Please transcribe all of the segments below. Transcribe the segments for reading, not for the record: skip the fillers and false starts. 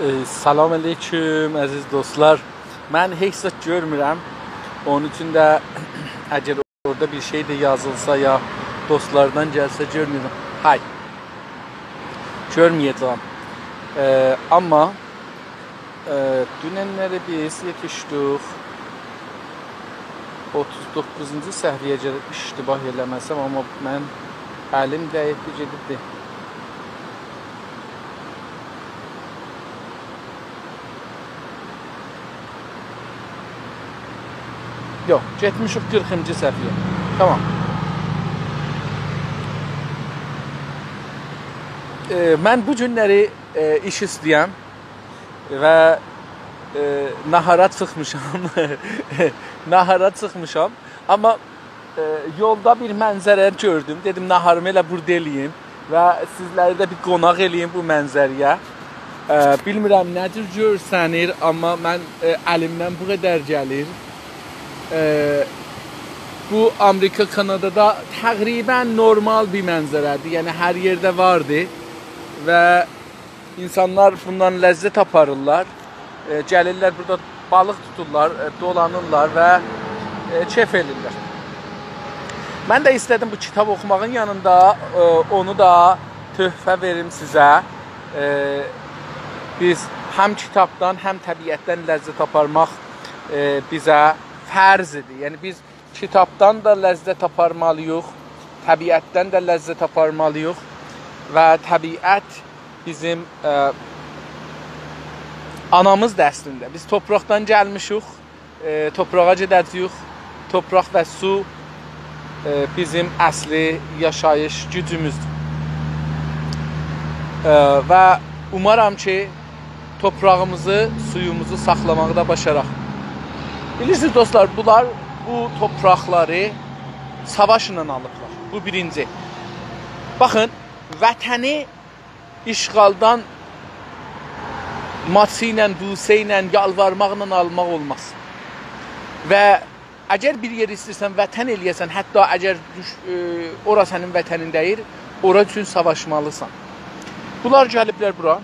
Salam aleyküm əziz dostlar. Mən heç zət görmürəm. Onun üçün də əgər orada bir şey də yazılsa ya dostlardan gəlsə görmürəm. Hay. Görməyəcəm. Amma dünənləri biz yetişdik. 39-cu səhviyyə iştibah eləməsəm, amma mən əlim dəyibdi gedibdi. Yox, getmişik 40-cı səhviyyə. Tamam. Mən bu günləri iş istəyəm və nahara çıxmışam. Nahara çıxmışam. Amma yolda bir mənzərə gördüm. Dedim, naharımı elə burada eləyim və sizləri də bir qonaq eləyim bu mənzərəyə. Bilmirəm nədir görsənir, amma mən əlimdən bu qədər gəlir. Bu Amerika, Kanadada təqribən normal bir mənzərədir. Yəni hər yerdə vardı və insanlar bundan ləzzət aparırlar. Gəlirlər burada balıq tuturlar, dolanırlar və keyf edirlər. Mən də istədim bu kitab oxumağın yanında onu da töhfə verim sizə. Biz həm kitabdan, həm təbiətdən ləzzət aparmaq bizə fərz idi. Yəni biz kitabdan da ləzzət aparmalıyıq, təbiətdən də ləzzət aparmalıyıq və təbiət bizim anamız da əslində. Biz topraqdan gəlmişik, toprağa gedəcəyik. Topraq və su bizim əsli yaşayış gücümüzdür. Və umaram ki, toprağımızı, suyumuzu saxlamağı da başaraq. Bilirsiniz dostlar, bunlar bu topraqları savaşla alıblar. Bu birinci. Baxın, vətəni işğaldan matı ilə, busə ilə, yalvarmaqla almaq olmaz. Və əgər bir yer istəyirsən, vətən eləyəsən, hətta əgər ora sənin vətənin deyir, ora üçün savaşmalısan. Bunlar gəliblər bura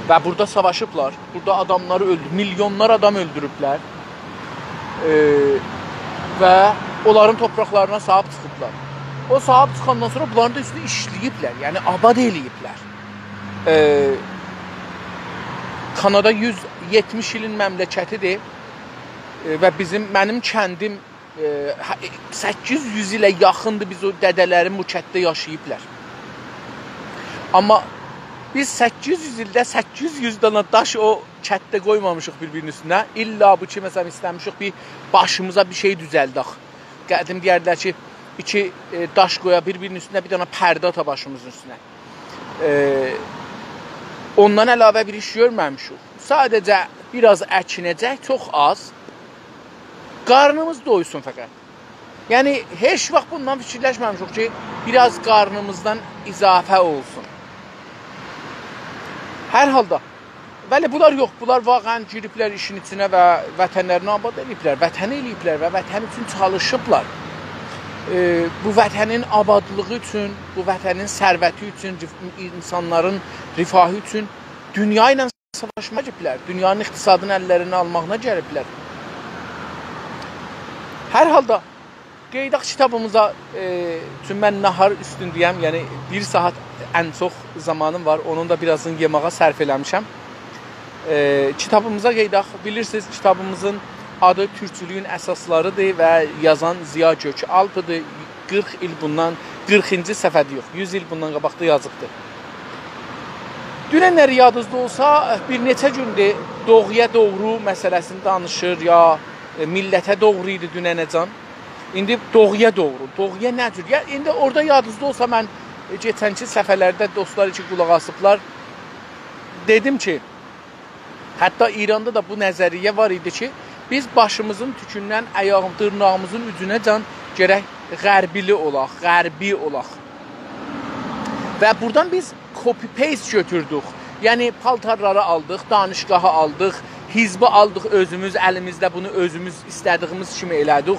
və burada savaşıblar. Burada adamları öldürüblər, milyonlar adam öldürüblər və onların topraqlarına sahib çıxıblar. O sahib çıxandan sonra bunların da üstünü işləyiblər, yəni abad eləyiblər. Kanada 170 ilin məmləkətidir və mənim kəndim 800 ilə yaxındır biz o dədələrin bu kətdə yaşayıblər. Amma biz 800 ildə 800 dana daş o kətdə qoymamışıq bir-birinin üstünə. İlla bu ki, məsələn, istəmişik bir başımıza bir şey düzəldək. Qədim deyərdilər ki, iki daş qoya bir-birinin üstünə, bir dana pərdə ata başımızın üstünə. Ondan əlavə bir iş görməmişik. Sadəcə biraz əkinəcək, çox az. Qarnımız doysun fəqət. Yəni, heç vaxt bundan fikirləşməmişik ki, biraz qarnımızdan izafə olsun. Hər halda. Bəli, bunlar yox. Bunlar vaqən giriblər işin içinə və vətənlərini abad ediblər, vətən eləyiblər və vətən üçün çalışıblar. Bu vətənin abadlığı üçün, bu vətənin sərvəti üçün, insanların rifahı üçün dünya ilə savaşmağa gəliblər. Dünyanın iqtisadını əllərinə almağına gəliblər. Hər halda qeydaq kitabımıza üçün mən nahar üstündəyəm, yəni 1 saat ən çox zamanım var, onun da birazını yemağa sərf eləmişəm. Kitabımıza qeydaq, bilirsiniz, kitabımızın adı Türkçülüyün əsaslarıdır və yazan Ziya Gökalpıdır. 40 il bundan, 40-cı səhvədə yox, 100 il bundan qabaqda yazıbdır. Dünənləri yadınızda olsa, bir neçə gündür doğuya doğru məsələsini danışır, ya millətə doğru idi dünənəcan. İndi doğuya doğru, doğuya nə cür? İndi orada yadınızda olsa, mən geçənki səfərlərdə dostlar için qulaq asıblar. Dedim ki, hətta İranda da bu nəzəriyyə var idi ki, biz başımızın tükündən dırnağımızın ucunəcan gərək qərbi olaq. Və buradan biz copy-paste götürdük. Yəni, paltarları aldıq, danışqahı aldıq, hizbi aldıq özümüz, əlimizdə bunu özümüz istədiyimiz kimi elədik.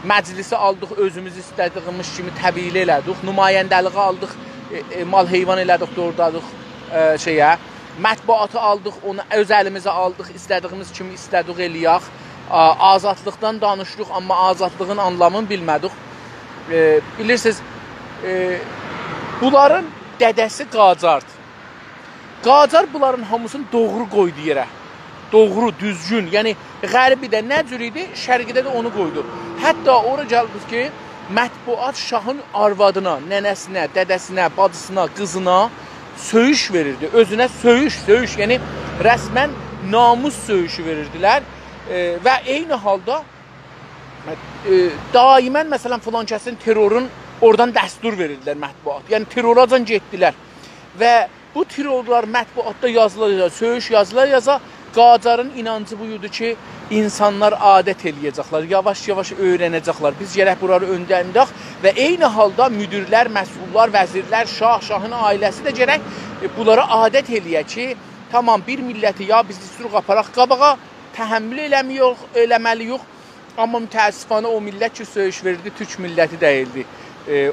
Məclisi aldıq, özümüz istədiyimiz kimi təbiili elədik. Nümayəndəliği aldıq, mal heyvan elədik, doğradıq şeyə. mətbuatı aldıq, onu öz əlimizə aldıq, istədiyimiz kimi istədik eləyək. Azadlıqdan danışdıq, amma azadlığın anlamını bilmədik. Bilirsiniz, bunların dədəsi Qacardır. Qacar bunların hamısını doğru qoydu yerə. Doğru, düzgün. Yəni, qərbidə nə cür idi, şərqidə də onu qoydu. Hətta ora gəldik ki, mətbuat şahın arvadına, nənəsinə, dədəsinə, bacısına, qızına söyüş verirdi. Özünə söyüş. Yəni, rəsmən namus söyüşü verirdilər. Və eyni halda daimən, məsələn, filan kəsin terrorun oradan dəstur verirdilər mətbuat. Yəni, terroracan getdilər. Və bu terrorlar mətbuatda yazıla, söyüş yazıla, Qacarın inancı buydu ki, insanlar adət eləyəcəklər, yavaş-yavaş öyrənəcəklər. Biz gələk buraları öndəndək və eyni halda müdirlər, məsullar, vəzirlər, şahın ailəsi də gərək bunlara adət eləyək ki, tamam, bir milləti ya biz istiruq aparaq qabağa, təhəmmül eləməliyik. Amma mütəəssifانه o millət ki, söyüş verirdi, türk milləti deyildi.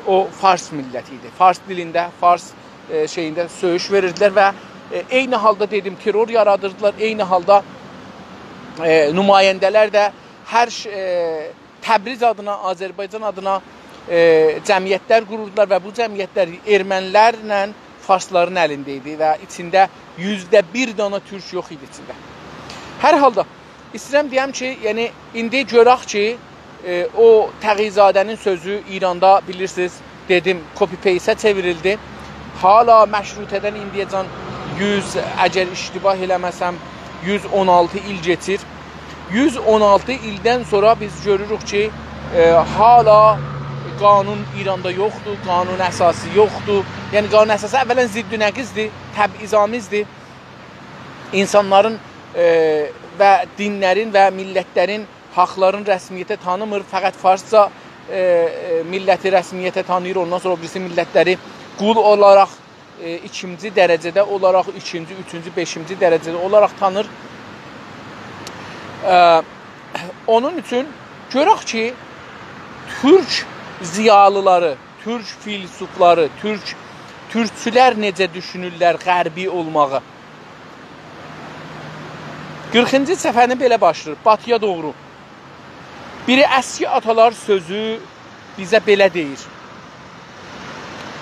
O Fars milləti idi. Fars dilində, Fars şeyində söyüş verirdilər və eyni halda dedim, terror yaradırdılar. Eyni halda nümayəndələr də hər Təbriz adına, Azərbaycan adına cəmiyyətlər qururdular və bu cəmiyyətlər ermənilərlə farsların əlində idi və içində %1 dana türk yox idi içində. Hər halda istəyirəm deyəm ki, yəni indi görək ki, o Təğiyzadənin sözü İranda bilirsiniz, dedim, copy-paste çevrildi. Hala məşrutədən indiyəcən 100, əgər iştibah eləməsəm, 116 il geçir. 116 ildən sonra biz görürük ki, hala qanun İranda yoxdur, qanun əsası yoxdur. Yəni, qanun əsası əvvələn zidd-i nəqizdir, təbizamizdir. İnsanların və dinlərin və millətlərin haqların rəsmiyyətə tanımır. Fəqət farsca milləti rəsmiyyətə tanıyır. Ondan sonra birisi millətləri qul olaraq ikinci dərəcədə olaraq, üçüncü, beşinci dərəcədə olaraq tanır. Onun üçün görək ki, türk ziyalıları, türk filsufları, türkçülər necə düşünürlər qərbi olmağı. 40-cı səfəni belə başlayır, batıya doğru. Biri əski atalar sözü bizə belə deyir.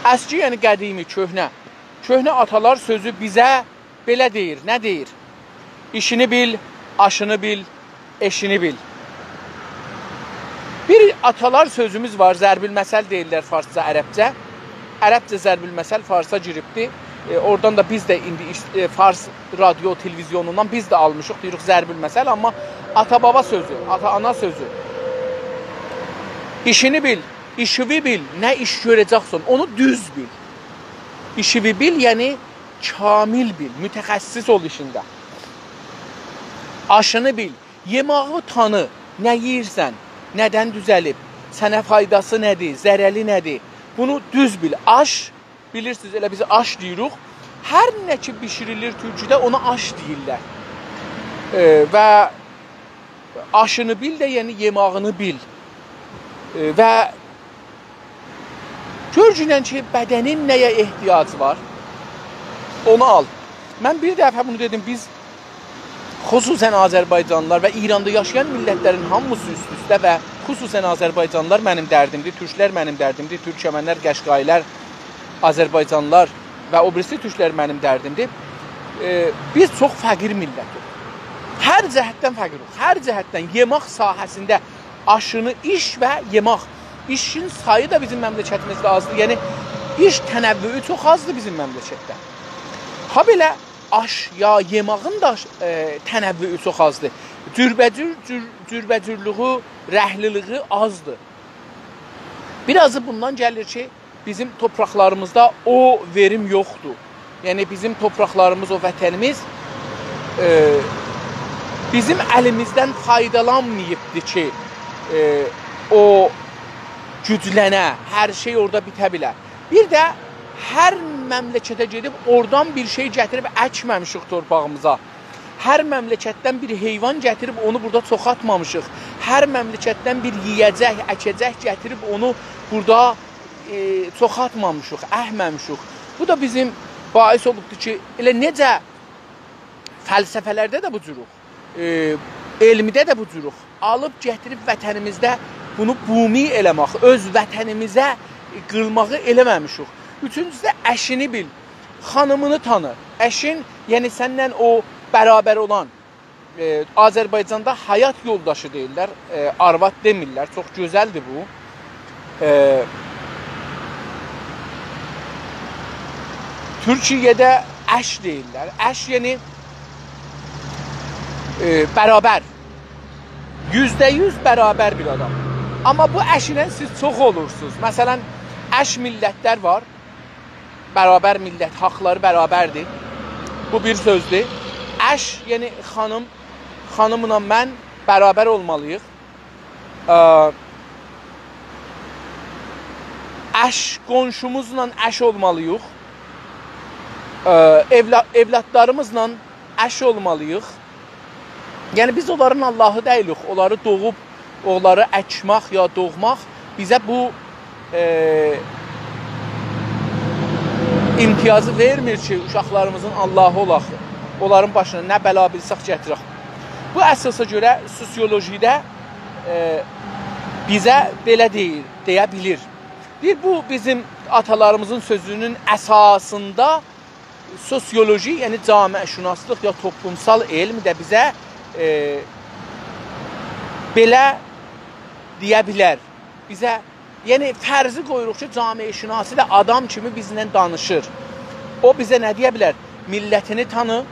Əski, yəni qədimi, köhnə. Köhnə atalar sözü bizə belə deyir. Nə deyir? İşini bil, aşını bil, eşini bil. Bir atalar sözümüz var, zərbül-məsəl deyirlər farsca, ərəbcə. Ərəbcə zərbül-məsəl farsa giribdir. Oradan da biz də indi fars radio, televizyonundan biz də almışıq, deyirik zərbül-məsəl, amma ata-baba sözü, ata-ana sözü. İşini bil, işivi bil, nə iş görəcəksən, onu düz bil. İşivi bil, yəni kamil bil, mütəxəssis ol işində. Aşını bil, yemağı tanı, nə yeyirsən, nədən düzəlib, sənə faydası nədir, zərəli nədir, bunu düz bil. Aş, bilirsiniz, elə biz aş deyirik, hər nə ki bişirilir türküdə, ona aş deyirlər. Və aşını bil də, yəni yemağını bil. Və görünən ki, bədənin nəyə ehtiyacı var, onu al. Mən bir dəfə bunu dedim, biz xüsusən Azərbaycanlılar və İranda yaşayan millətlərin hamısı üst-üstə və xüsusən Azərbaycanlılar mənim dərdimdir, türklər mənim dərdimdir, türkəmənlər, qəşqayilər, Azərbaycanlılar və o birisi türklər mənim dərdimdir. Biz çox fəqir millətik. Hər cəhətdən fəqirik. Hər cəhətdən yemək sahəsində aşını, iş və yemək. İşin sayı da bizim məmləkətimizdə azdır. Yəni, iş tənəvvüyü çox azdır bizim məmləkətdə. Ha belə aş ya yemağın da tənəvvüyü çox azdır. Cürbəcürlüğü, rəhliliği azdır. Birazı bundan gəlir ki, bizim torpaqlarımızda o verim yoxdur. Yəni, bizim torpaqlarımız, o vətənimiz bizim əlimizdən faydalanmayıbdır ki, o güclənə, hər şey orada bitə bilər. Bir də hər məmləkətə gedib oradan bir şey gətirib əkməmişik torpağımıza. Hər məmləkətdən bir heyvan gətirib onu burada çoxatmamışıq. Hər məmləkətdən bir yiyəcək, əkəcək gətirib onu burada çoxatmamışıq, əhməmişik. Bu da bizim bais olubdur ki, elə necə fəlsəfələrdə də bu cüruq, elmidə də bu cüruq. Alıb gətirib vətənimizdə bunu bumi eləmək, öz vətənimizə qılmağı eləməmişik. Üçüncüsü də əşini bil, xanımını tanı. Əşin, yəni səndən o bərabər olan, Azərbaycanda həyat yoldaşı deyirlər, arvad demirlər. Çox gözəldir bu. Türkiyədə əş deyirlər. Əş yəni bərabər. %100 bərabər bir adam. Amma bu əşlə siz çox olursunuz. Məsələn, əş millətlər var. Bərabər millət, haqları bərabərdir. Bu bir sözdür. Əş, yəni xanımla mən bərabər olmalıyıq. Əş, qonşumuzla əş olmalıyıq. Evladlarımızla əş olmalıyıq. Yəni biz onların Allahı deyilik. Onları doğub, onları əkmək ya doğmaq bizə bu imtiyazı vermir ki, uşaqlarımızın Allahı olaq. Onların başına nə bəla bilsək gətirək. Bu əsasa görə sosiolojidə bizə belə deyə bilir. Bu bizim atalarımızın sözünün əsasında sosioloji, yəni camiəşünaslıq ya toplumsal elm də bizə belə deyə bilər. Bizə, yəni fərzi qoyuruq ki, camiəşünası da adam kimi bizlə danışır. O bizə nə deyə bilər? Millətini tanı,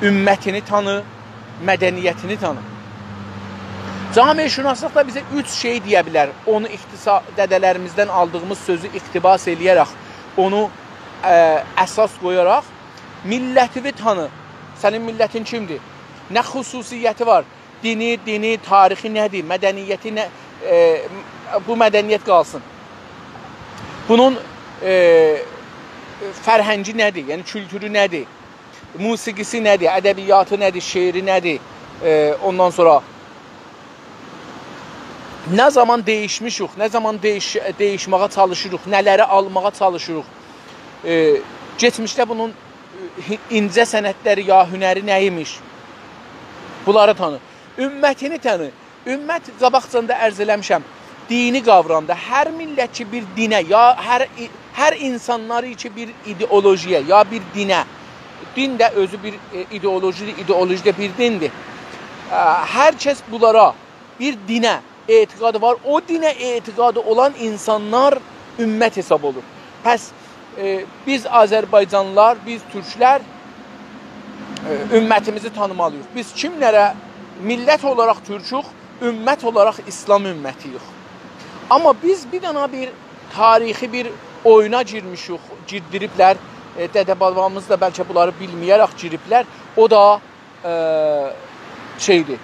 ümmətini tanı, mədəniyyətini tanı. Camiəşünaslıq da bizə 3 şey deyə bilər. Onu dədələrimizdən aldığımız sözü iqtibas eləyərək, onu əsas qoyaraq, millətini tanı. Sənin millətin kimdir? Nə xüsusiyyəti var? Dini, tarixi nədir? Mədəniyyəti nə? Bu mədəniyyət qalsın. Bunun fərhəngi nədir? Yəni kültürü nədir? Musiqisi nədir? Ədəbiyyatı nədir? Şeiri nədir? Ondan sonra nə zaman dəyişmişik? Nə zaman dəyişməyə çalışırıq? Nələri almağa çalışırıq? Geçmişdə bunun incə sənətləri ya hünəri nə imiş? Bunları tanı. Ümmətini tanı. Ümmət, qabaqcanda ərz eləmişəm, dini qavramda hər millət ki bir dinə, ya hər insanları ki bir ideolojiyə, ya bir dinə, din də özü bir ideolojidir, ideoloji də bir dindir. Hər kəs bunlara bir dinə etiqadı var, o dinə etiqadı olan insanlar ümmət hesab olur. Pəs biz Azərbaycanlılar, biz türklər ümmətimizi tanımalıyıq. Biz kimlərə millət olaraq türkük, ümmət olaraq İslam ümmətiyik. Amma biz bir dana bir tarixi bir oyuna girdiriblər. Dədə-babamız da bəlkə bunları bilməyərək giriblər. O da şeydir.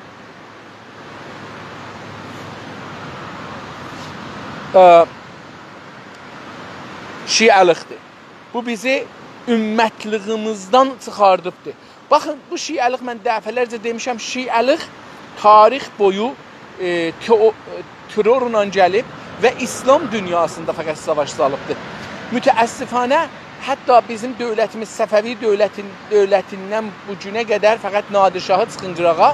Şiəlikdir. Bu bizi ümmətliyimizdən çıxardıbdır. Baxın, bu şiəlik mən dəfələrcə demişəm, şiəlik tarix boyu terrorla gəlib və İslam dünyasında fəqət savaş salıbdır. Mütəəssifanə, hətta bizim dövlətimiz Səfəvi dövlətindən bu günə qədər fəqət Nadirşahı çıxıncırağa,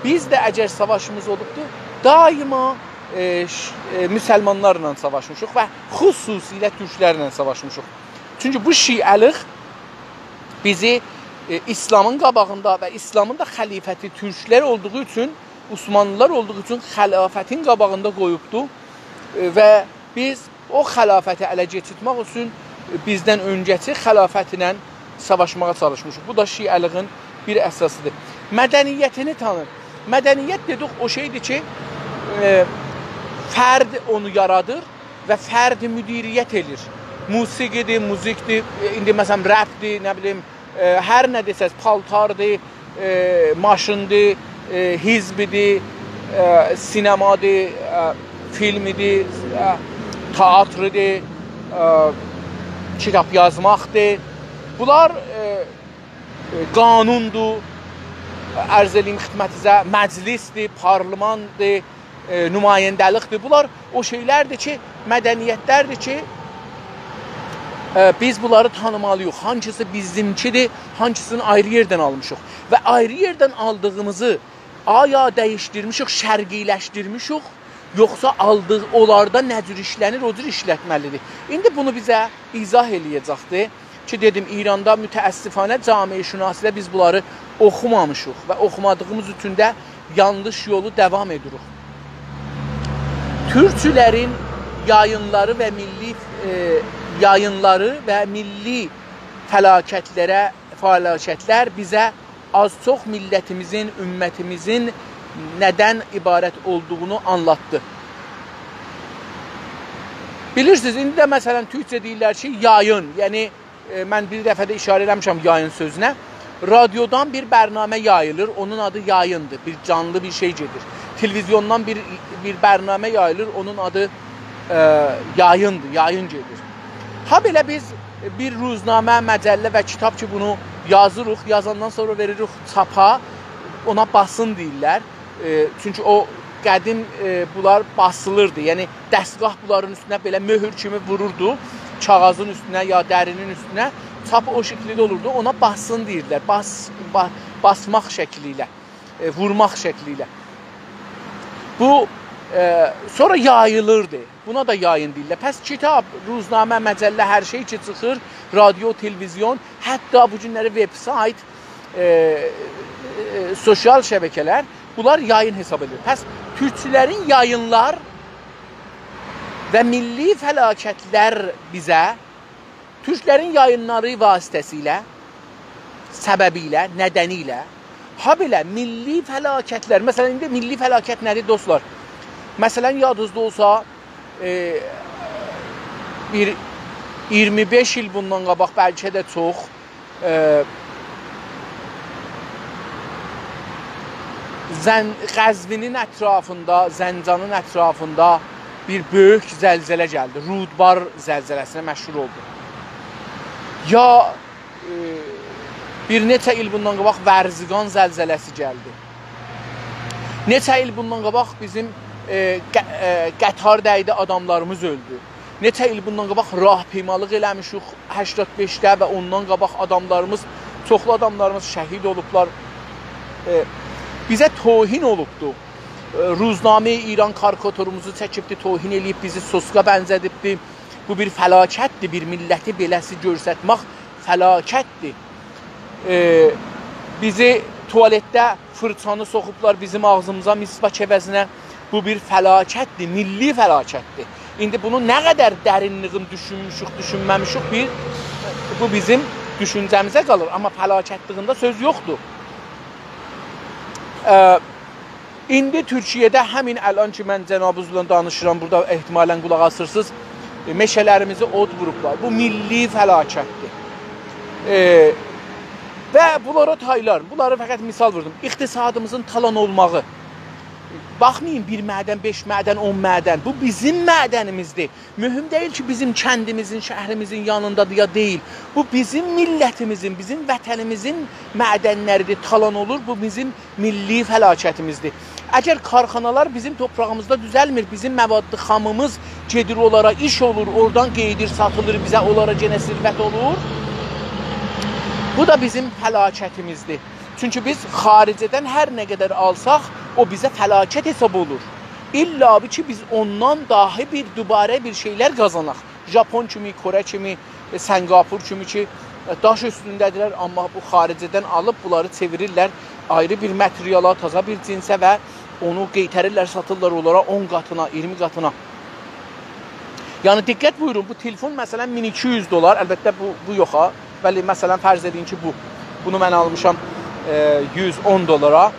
biz də əgər savaşımız olubdur, daima müsəlmanlarla savaşmışıq və xüsusilə türklərlə savaşmışıq. Çünki bu şiəlik bizi İslamın qabağında və İslamın da xəlifəti türklər olduğu üçün, Osmanlılar olduğu üçün xəlafətin qabağında qoyubdur və biz o xəlafəti ələ keçirtmək üçün bizdən öncəki xəlafətinə savaşmağa çalışmışıq. Bu da şiəliğin bir əsasıdır. Mədəniyyətini tanır. Mədəniyyət dedik o şeydir ki, fərd onu yaradır və fərd müdiriyyət edir. Musiqidir, muzikdir, indi məsələn rəpdir, nə bilim, hər nə desəz, paltardır, maşındır, hizbidir, sinemadır, filmidir, teatrıdır, kitab yazmaqdır. Bunlar qanundur, ərz eləyim xidmətinizə, məclisdir, parlamandır, nümayəndəlikdir. Bunlar o şeylərdir ki, mədəniyyətlərdir ki, biz bunları tanımalıyıq. Hancısı bizimkidir, hancısını ayrı yerdən almışıq. Və ayrı yerdən aldığımızı aya dəyişdirmişik, şərqiləşdirmişik, yoxsa aldıq, onlarda nə cür işlənir, o cür işlətməlidir. İndi bunu bizə izah eləyəcəkdir ki, dedim, İranda mütəəssifanə cami şünasilə biz bunları oxumamışıq və oxumadığımız üçün də yanlış yolu devam edirik. Türkçülərin yayınları və milli fəlakətlər bizə az çox millətimizin, ümmətimizin nədən ibarət olduğunu anlattı. Bilirsiniz, indi də məsələn Türkçə deyirlər ki, yayın, yəni mən bir dəfə də işarə eləmişəm yayın sözünə. Radyodan bir bərnamə yayılır, onun adı yayındır, bir canlı bir şey gedir. Televizyondan bir bərnamə yayılır, onun adı yayındır, yayın gedir. Ha belə biz bir ruznamə, məcəllə və kitab ki bunu yazırıq, yazandan sonra veririk çapa, ona basın deyirlər. Çünki o qədim bunlar basılırdı, yəni dəstgah bunların üstünə belə möhür kimi vururdu, kağızın üstünə ya dərinin üstünə, çap o şəkildə olurdu, ona basın deyirlər, basmaq şəkli ilə, vurmaq şəkli ilə. Bu sonra yayılırdı, buna da yayın deyirlər. Pəs kitab, ruznamə, məcəllə, hər şey ki çıxır, radio, televizyon, hətta bu günləri veb-sayt, sosial şəbəkələr, bunlar yayın hesab edir. Pəs türkçülərin yayınlar və milli fəlakətlər bizə türklərin yayınları vasitəsilə, səbəbilə, nədənilə, ha belə milli fəlakətlər, məsələn, indi milli fəlakət nədir dostlar? Məsələn, yadınızda olsa, bir 25 il bundan qabaq, bəlkə də çox, Qəzvinin ətrafında, Zəncanın ətrafında bir böyük zəlzələ gəldi. Rudbar zəlzələsinə məşhur oldu. Ya bir neçə il bundan qabaq Vərziqan zəlzələsi gəldi. Neçə il bundan qabaq bizim Qətar dəydi, adamlarımız öldü. Neçə il bundan qabaq rahpimalıq eləmişik 85-də və ondan qabaq adamlarımız, çoxlu adamlarımız şəhid olublar. Bizə tohin olubdu. Ruznamə-i İran karikaturumuzu çəkibdi, tohin eləyib, bizi soska bənzədibdi. Bu bir fəlakətdir, bir milləti beləsi görsətmək fəlakətdir. Bizi tualetdə fırçanı soxublar bizim ağzımıza misvak əvəzinə. Bu bir fəlakətdir, milli fəlakətdir. İndi bunu nə qədər dərinliğin düşünmüşük, düşünməmişik, bu bizim düşüncəmizə qalır. Amma fəlakətliğində söz yoxdur. İndi Türkiyədə həmin əlan ki, mən cənabınızla danışıram, burada ehtimalən qulaq asırsınız, meşələrimizi od vurublar. Bu milli fəlakətdir. Və bunlara taylar, bunları fəqət misal vurdum. İqtisadımızın talan olmağı. Baxmayın, bir mədən, 5 mədən, 10 mədən. Bu bizim mədənimizdir. Mühüm deyil ki, bizim kəndimizin, şəhrimizin yanındadır ya deyil. Bu bizim millətimizin, bizim vətənimizin mədənləridir, talan olur. Bu bizim milli fəlakətimizdir. Əgər karxanalar bizim toprağımızda düzəlmir, bizim məvadlı xamımız gedir onlara, iş olur, oradan qeydir, satılır, bizə onlara genə sirvət olur. Bu da bizim fəlakətimizdir. Çünki biz xaricədən hər nə qədər alsaq, o bizə fəlakət hesab olur. İlla ki, biz ondan dahi bir dübarə bir şeylər qazanaq. Japon kimi, Kore kimi, Singapur kimi ki, daş üstündədirlər, amma bu xaricədən alıb bunları çevirirlər ayrı bir materiala, taza bir cinsə və onu qeytərirlər, satırlar onlara 10 qatına, 20 qatına. Yəni, diqqət buyurun, bu telefon məsələn 1200 dolar, əlbəttə bu yoxa. Bəli, məsələn, fərz edin ki, bunu mən almışam 110 dolara.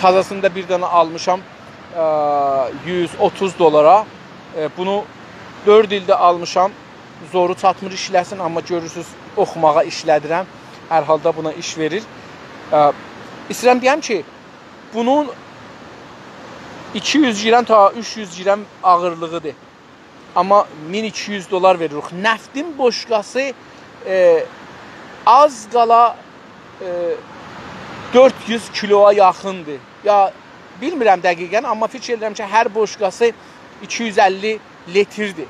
Tazasında bir dənə almışam 130 dolara. Bunu 4 ildə almışam. Zoru çatmır işləsin, amma görürsünüz, oxumağa işlədirəm. Hər halda buna iş verir. İstəyirəm deyəm ki, bunun 200 girəm ta 300 girəm ağırlığıdır. Amma 1200 dolar veririk. Nəftin boşqası az qala 400 kiloya yaxındır. Ya bilmirəm dəqiqən, amma fikir edirəm ki, hər boşqası 250 litrdir.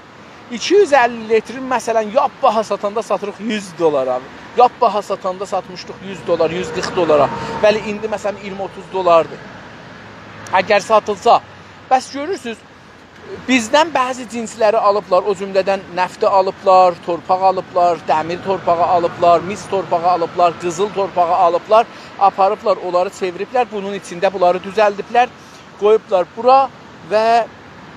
250 litrin məsələn yap baha satanda satırıq 100 dolara. Yap baha satanda satmışdıq 100 dolar, 140 dolara. Bəli, indi məsələn 20-30 dolardır. Əgər satılsa, bəs görürsünüz, bizdən bəzi cinsləri alıblar, o cümlədən nəfti alıblar, torpaq alıblar, dəmir torpağı alıblar, mis torpağı alıblar, qızıl torpağı alıblar, aparıblar, onları çeviriblər, bunun içində bunları düzəldiblər, qoyublar bura və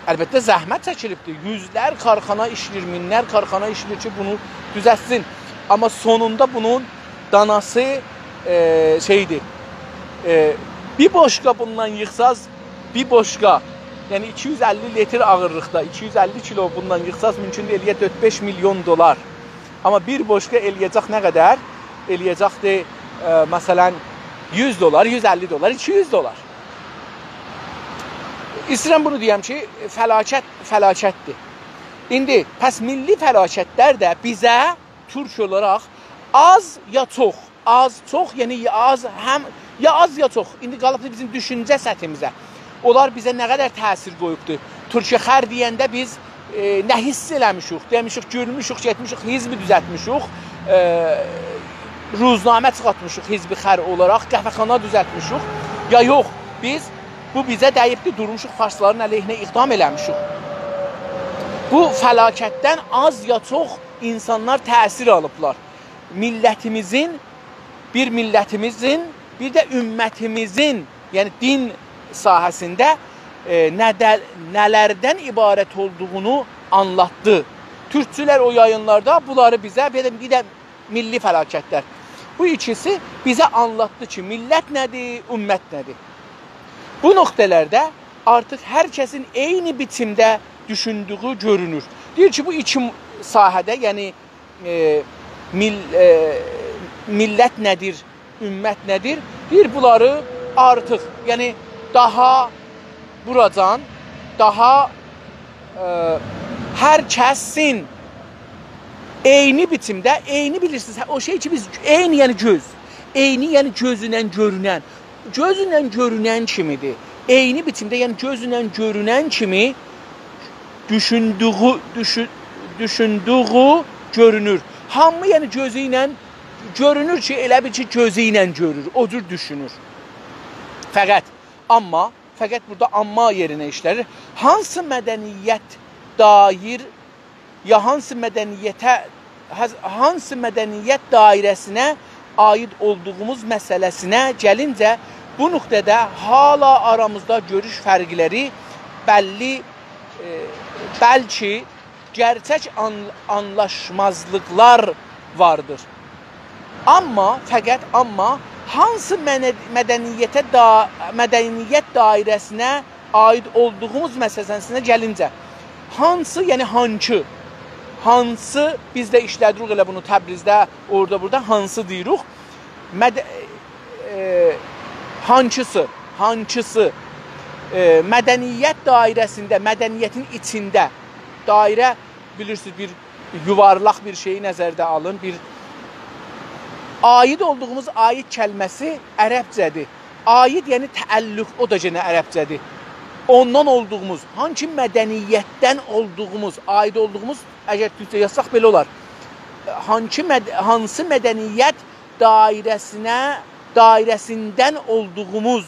əlbəttə zəhmət çəkilibdir. Yüzlər karxana işləyir, minlər karxana işləyir ki, bunu düzəltsin. Amma sonunda bunun danası şeydir, bir boşqa bundan yıxsaz, bir boşqa, yəni 250 litr ağırlıqda, 250 kilo bundan yıxsaz mümkün eləyə 4-5 milyon dolar. Amma bir boşqa eləyəcək nə qədər? Eləyəcəkdir, məsələn, 100 dolar, 150 dolar, 200 dolar. İstəyirəm bunu deyəm ki, fəlakətdir. İndi, pəs milli fəlakətlər də bizə Türk olaraq az ya çox, yəni ya az ya çox. İndi qalıbdır bizim düşüncə səthimizə. Onlar bizə nə qədər təsir qoyubdur. Türkiyə xər deyəndə biz nə hiss eləmişik, demişik, görmüşük, getmişik, hizbi düzəltmişik, ruznamə çıxartmışıq hizbi xər olaraq, qəhvəxana düzəltmişik. Ya yox, bu bizə dəyibdir, durmuşuq, farsların əleyhinə iqdam eləmişik. Bu fəlakətdən az ya çox insanlar təsir alıblar. Millətimizin, bir də ümmətimizin, yəni din sahəsində nələrdən ibarət olduğunu anlattı. Türkçülər o yayınlarda bunları bizə, bir də milli fəlakətlər. Bu ikisi bizə anlattı ki, millət nədir, ümmət nədir. Bu nöqtələrdə artıq hər kəsin eyni biçimdə düşündüyü görünür. Deyir ki, bu iki sahədə, yəni millət nədir, ümmət nədir? Deyir, bunları artıq, yəni daha buracan, daha hər kəsin eyni biçimdə, eyni bilirsiniz, o şey ki biz, eyni yəni göz, eyni yəni gözünlə görünən kimidir. Eyni biçimdə, yəni gözünlə görünən kimi düşündüyü görünür. Hamı yəni gözü ilə görünür ki, elə bir ki, gözü ilə görür, o cür düşünür. Fəqət burada amma yerinə işlərir. Hansı mədəniyyət dair, ya hansı mədəniyyət dairəsinə aid olduğumuz məsələsinə gəlincə, bu nöqtədə hala aramızda görüş fərqləri bəlkə gerçək anlaşmazlıqlar vardır. Amma hansı mədəniyyət dairəsinə aid olduğumuz məsələsinə gəlincə, hansı, yəni hansı bizdə işlədirik elə bunu Təbrizdə, orada burada hansı deyirik, hansısı mədəniyyət dairəsində, mədəniyyətin içində, dairə bilirsiniz, bir yuvarlaq bir şeyi nəzərdə alın, bir aid olduğumuz aid kəlməsi ərəbcədir. Aid yəni təəllüq, o da yenə ərəbcədir. Ondan olduğumuz, hangi mədəniyyətdən olduğumuz, aid olduğumuz, əgər türkcə yazsaq belə olar. Hansı mədəniyyət dairəsindən olduğumuz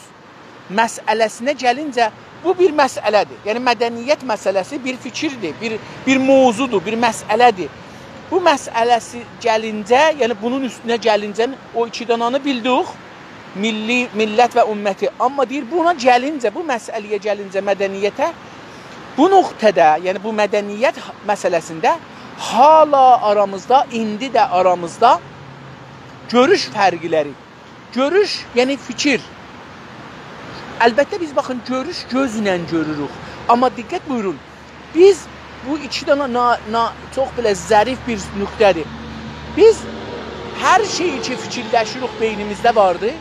məsələsinə gəlincə, bu bir məsələdir. Yəni mədəniyyət məsələsi bir fikirdir, bir mövzudur, bir məsələdir. Bu məsələsi gəlincə, yəni bunun üstünə gəlincə o iki dananı bildik, millət və ümməti. Amma deyir, buna gəlincə, bu məsələyə gəlincə mədəniyyətə, bu nöqtədə, yəni bu mədəniyyət məsələsində hala aramızda, indi də aramızda görüş fərqləri. Görüş, yəni fikir. Əlbəttə biz baxın, görüş gözlə görürük. Amma diqqət buyurun, biz bu iki dana çox belə zərif bir nöqtədir. Biz hər şeyi ki fikirləşirik beynimizdə vardır.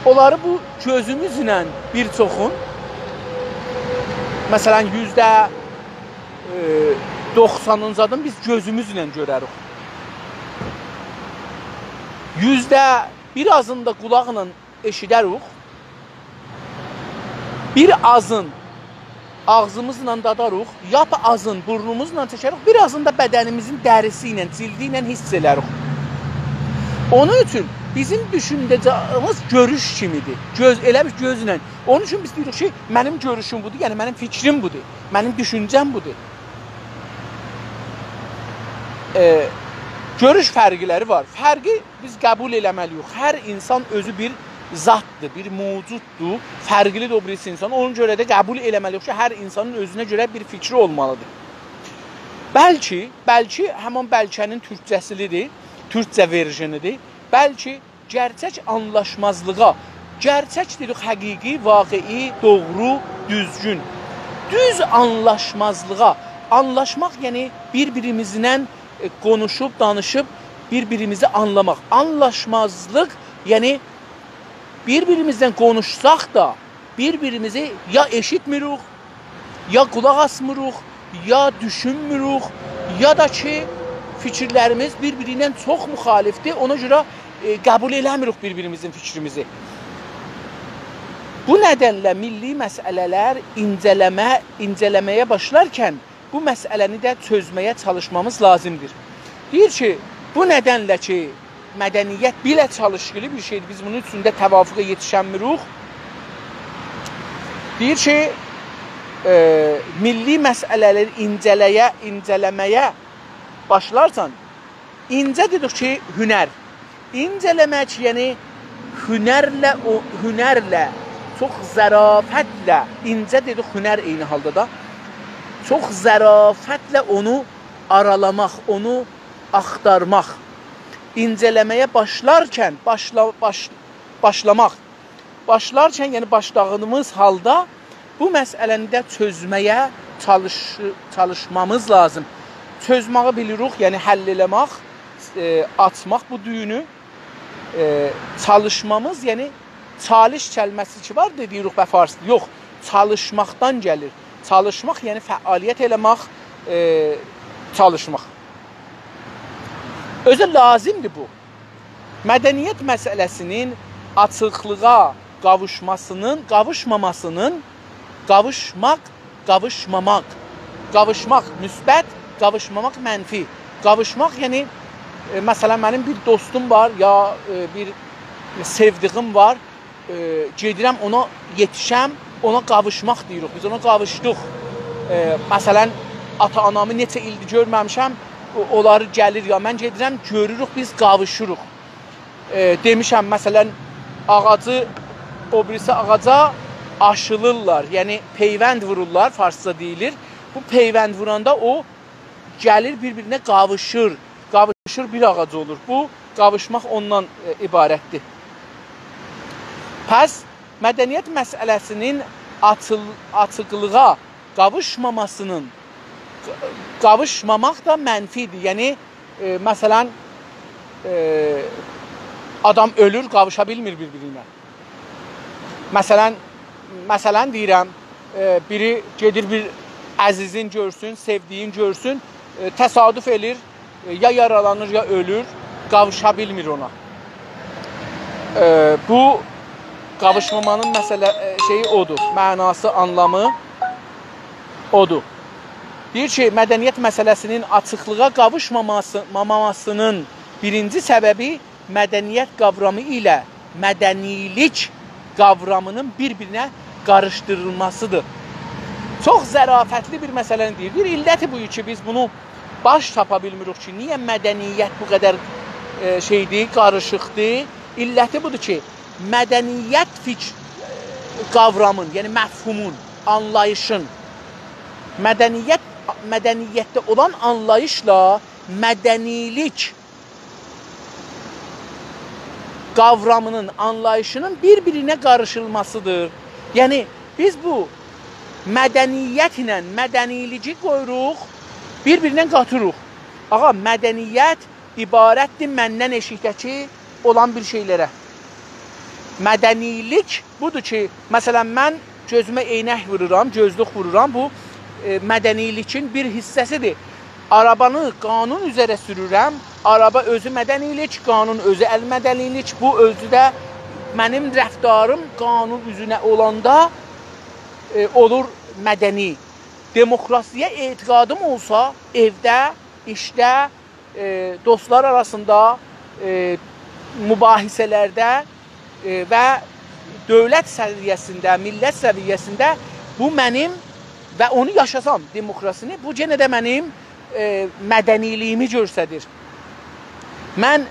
Onları bu gözümüzlə bir çoxun, məsələn %90'ın biz gözümüzlə görərik. %1'azını da qulaqla eşidərik. Bir azın ağzımızla dadarıq, yap azın burnumuzla çəkərik, birazını da bədənimizin dərisi ilə, cildi ilə hiss edərik. Onun üçün bizim düşündüyümüz görüş kimidir. Elə bir gözlə. Onun üçün biz deyirik ki, mənim görüşüm budur, yəni mənim fikrim budur, mənim düşüncəm budur. Görüş fərqləri var. Fərqi biz qəbul eləməliyik. Hər insan özü bir zatdır, bir mövcuddur, fərqlidir o birisi insan. Ona görə də qəbul eləməliyik ki, hər insanın özünə görə bir fikri olmalıdır. Bəlkə həmin bəlkənin türkcəsilidir, türkcə verjinidir. Bəlkə gerçək anlaşmazlığa, gerçək dedik həqiqi, vaqei, doğru, düzgün. Düz anlaşmazlığa, anlaşmaq yəni bir-birimizlə konuşub, danışıb, bir-birimizi anlamaq. Anlaşmazlıq yəni bir-birimizdən konuşsaq da bir-birimizi ya eşitmirik, ya qulaq asmırıq, ya düşünmürük, ya da ki fikirlərimiz bir-birindən çox müxalifdir. Ona görə qəbul eləmirik bir-birimizin fikrimizi. Bu nədənlə milli məsələlər incələməyə başlarkən bu məsələni də çözməyə çalışmamız lazımdır. Deyir ki, bu nədənlə ki, mədəniyyət belə çalışqılı bir şeydir. Biz bunun üstündə təvafuqa yetişənmirik. Deyir ki, milli məsələləri incələməyə başlarsan, incə dedik ki, hünər. İncələmək, yəni hünərlə, çox zərafətlə, incə dedik hünər eyni halda da, çox zərafətlə onu aralamaq, onu axtarmaq. İncələməyə başlarkən, başlarkən, yəni başladığımız halda bu məsələni də çözməyə çalışmamız lazım. Çözməyi bilirik, yəni həll eləmək, açmaq bu düyünü, çalışmamız, yəni çalış kəlməsi ki var deyirik bə farsda. Yox, çalışmaqdan gəlir. Çalışmaq, yəni fəaliyyət eləmək, çalışmaq. Özü lazımdır bu. Mədəniyyət məsələsinin açıqlığa qavuşmamasının, qavuşmaq müsbət, qavuşmamaq mənfi. Qavuşmaq, yəni, məsələn, mənim bir dostum var, ya bir sevdiğim var, gedirəm ona yetişəm, ona qavuşmaq deyirik, biz ona qavuşduq. Məsələn, ata-anamı neçə ildir görməmişəm, onları gəlir ya, mən gedirəm, görürük, biz qavuşuruq. Demişəm, məsələn, ağacı, o birisi ağaca aşılırlar, yəni peyvənd vururlar, farsca deyilir. Bu peyvənd vuranda o gəlir, bir-birinə qavuşur, bir ağac olur. Bu, qavuşmaq ondan ibarətdir. Pəs, mədəniyyət məsələsinin açıqlığa qavuşmamaq da mənfidir. Yəni, məsələn, adam ölür, qavuşa bilmir bir-birinə. Məsələn deyirəm, biri gedir bir əzizin görsün, sevdiyin görsün, təsadüf edir, ya yaralanır, ya ölür, qavuşa bilmir ona. Bu, qavuşmamanın şeyi odur, mənası, anlamı odur. Deyir ki, mədəniyyət məsələsinin açıqlığa qavuşmamasının birinci səbəbi mədəniyyət qavramı ilə mədənilik qavramının bir-birinə qarışdırılmasıdır. Çox zərafətli bir məsələni deyir. Bir illəti bu ki, biz bunu baş tapa bilmirik ki, niyə mədəniyyət bu qədər şeydir, qarışıqdır? İlləti budur ki, mədəniyyət qavramın, yəni məfhumun, anlayışın, mədəniyyətdə olan anlayışla mədənilik qavramının, anlayışının bir-birinə qarışılmasıdır. Yəni, biz bu mədəniyyət ilə mədənilici qoyuruq, bir-birinə qatırıq. Ağa, mədəniyyət ibarətdir məndən eşikdəki olan bir şeylərə. Mədənilik budur ki, məsələn, mən gözümə eynək vururam, gözlük vururam, bu mədənilikin bir hissəsidir. Arabanı qanun üzərə sürürəm, araba özü mədənilik, qanun özü əl-mədənilik, bu özü də mənim rəftarım qanun üzünə olanda olur mədəni, demokrasiyə etiqadım olsa, evdə, işdə, dostlar arasında, mübahisələrdə və dövlət səviyyəsində, millət səviyyəsində bu mənim və onu yaşasam demokrasini, bu yenə də mənim mədəniliyimi göstərir. Mən